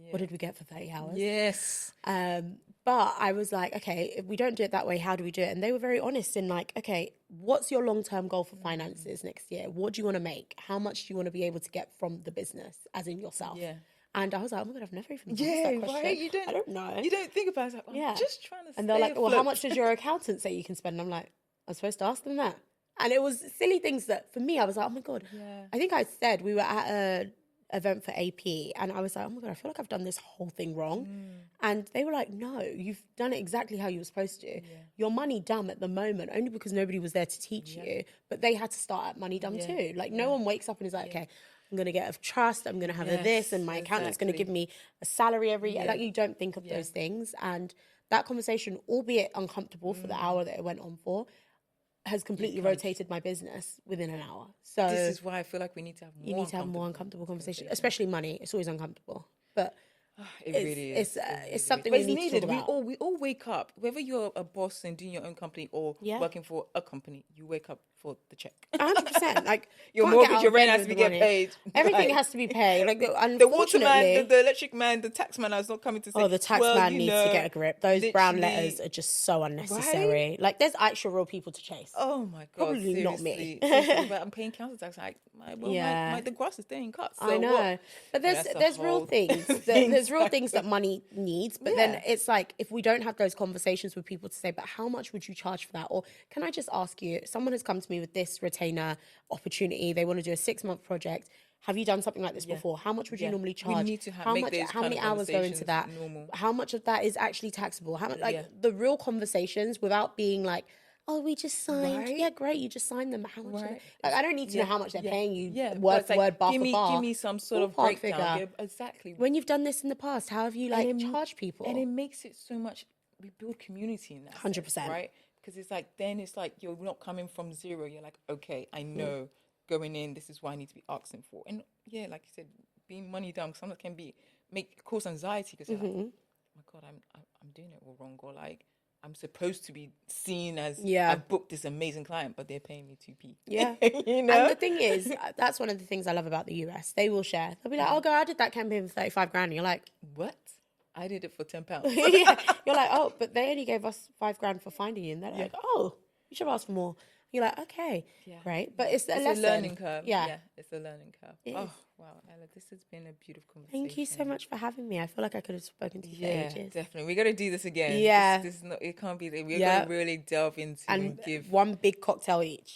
what did we get for 30 hours? Yes. But I was like, okay, if we don't do it that way, how do we do it? And they were very honest in like, okay, what's your long-term goal for finances next year? What do you want to make? How much do you want to be able to get from the business, as in yourself? Yeah. And I was like, oh my God, I've never even asked that question. Right? I don't know. You don't think about it. Like, I'm just trying to. And they're like, well, how much does your accountant say you can spend? And I'm like, I'm supposed to ask them that. And it was silly things that, for me, I was like, oh my God. Yeah. I think I said we were at an event for AP and I was like, oh my God, I feel like I've done this whole thing wrong. And they were like, no, you've done it exactly how you were supposed to. You're money dumb at the moment, only because nobody was there to teach you. But they had to start at money dumb too. Like, no one wakes up and is like, okay, I'm going to get a trust, I'm going to have a this, and my accountant's going to give me a salary every year. Like, you don't think of those things. And that conversation, albeit uncomfortable for the hour that it went on for, has completely rotated my business within an hour. So this is why I feel like we need to have more. You need to have more uncomfortable conversations, especially money. It's always uncomfortable, but it really is. It's something we need to talk about. We all wake up, whether you're a boss and doing your own company or working for a company, you wake up for the check. 100%. Like, your mortgage, your rent has to be get paid. Everything has to be paid. Like, the water man, the electric man, the tax man is not coming to say. Oh, the tax man needs to get a grip. Those brown letters are just so unnecessary. Right? Like, there's actual real people to chase. Oh my God, probably not me. But I'm paying council tax. Like, the grass is staying cut. So I know, what? But there's real things. There's real things that money needs. But then it's like, if we don't have those conversations with people to say, but how much would you charge for that? Or can I just ask you? Someone has come to me with this retainer opportunity. They want to do a 6-month project. Have you done something like this before? How much would you normally charge? We need to how many hours go into that? Normal. How much of that is actually taxable? How much, the real conversations, without being like, oh, we just signed. Right? Yeah, great. You just signed them. How much? Like, I don't need to know how much they're paying you. Word for word, bar for bar. Give me some sort of breakdown. Yeah, exactly. When you've done this in the past, how have you charged people? And it makes it so much. We build community in that. 100%. Sense, right? Because it's like, then it's like you're not coming from zero. You're like, okay, I know going in, this is what I need to be asking for. And yeah, like you said, being money dumb sometimes can cause anxiety, because you're like, oh my God, I'm doing it all wrong, or like, I'm supposed to be seen as I booked this amazing client, but they're paying me 2p. Yeah. And the thing is, that's one of the things I love about the US. They will share. They'll be like, oh, girl, I did that campaign for 35 grand. And you're like, what? I did it for £10. You're like, oh, but they only gave us 5 grand for finding you. And they're like, oh, you should have asked for more. You're like, okay, great. But it's a learning curve. Yeah, it's a learning curve. Oh, wow, Ella, this has been a beautiful conversation. Thank you so much for having me. I feel like I could have spoken to you for ages. Yeah, definitely. We got to do this again. Yeah. This is not, it can't be there. We're going to really delve into and give... one big cocktail each.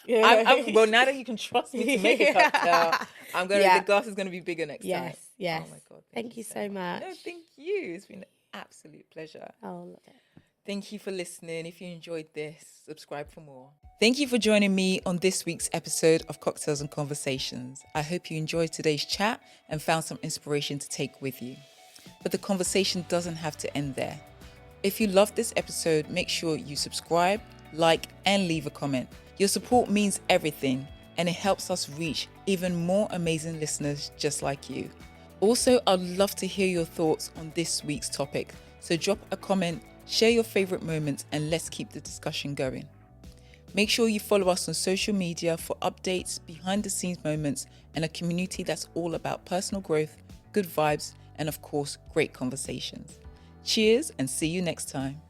Well, now that you can trust me to make a cocktail, the glass is going to be bigger next time. Yes. Oh my God. Thank you so much. No, thank you. It's been an absolute pleasure. Oh, love it. Thank you for listening. If you enjoyed this, subscribe for more. Thank you for joining me on this week's episode of Cocktails and Conversations. I hope you enjoyed today's chat and found some inspiration to take with you. But the conversation doesn't have to end there. If you loved this episode, make sure you subscribe, like, and leave a comment. Your support means everything, and it helps us reach even more amazing listeners just like you. Also, I'd love to hear your thoughts on this week's topic. So drop a comment Share your favorite moments and let's keep the discussion going. Make sure you follow us on social media for updates, behind the scenes moments, and a community that's all about personal growth, good vibes, and of course, great conversations. Cheers and see you next time.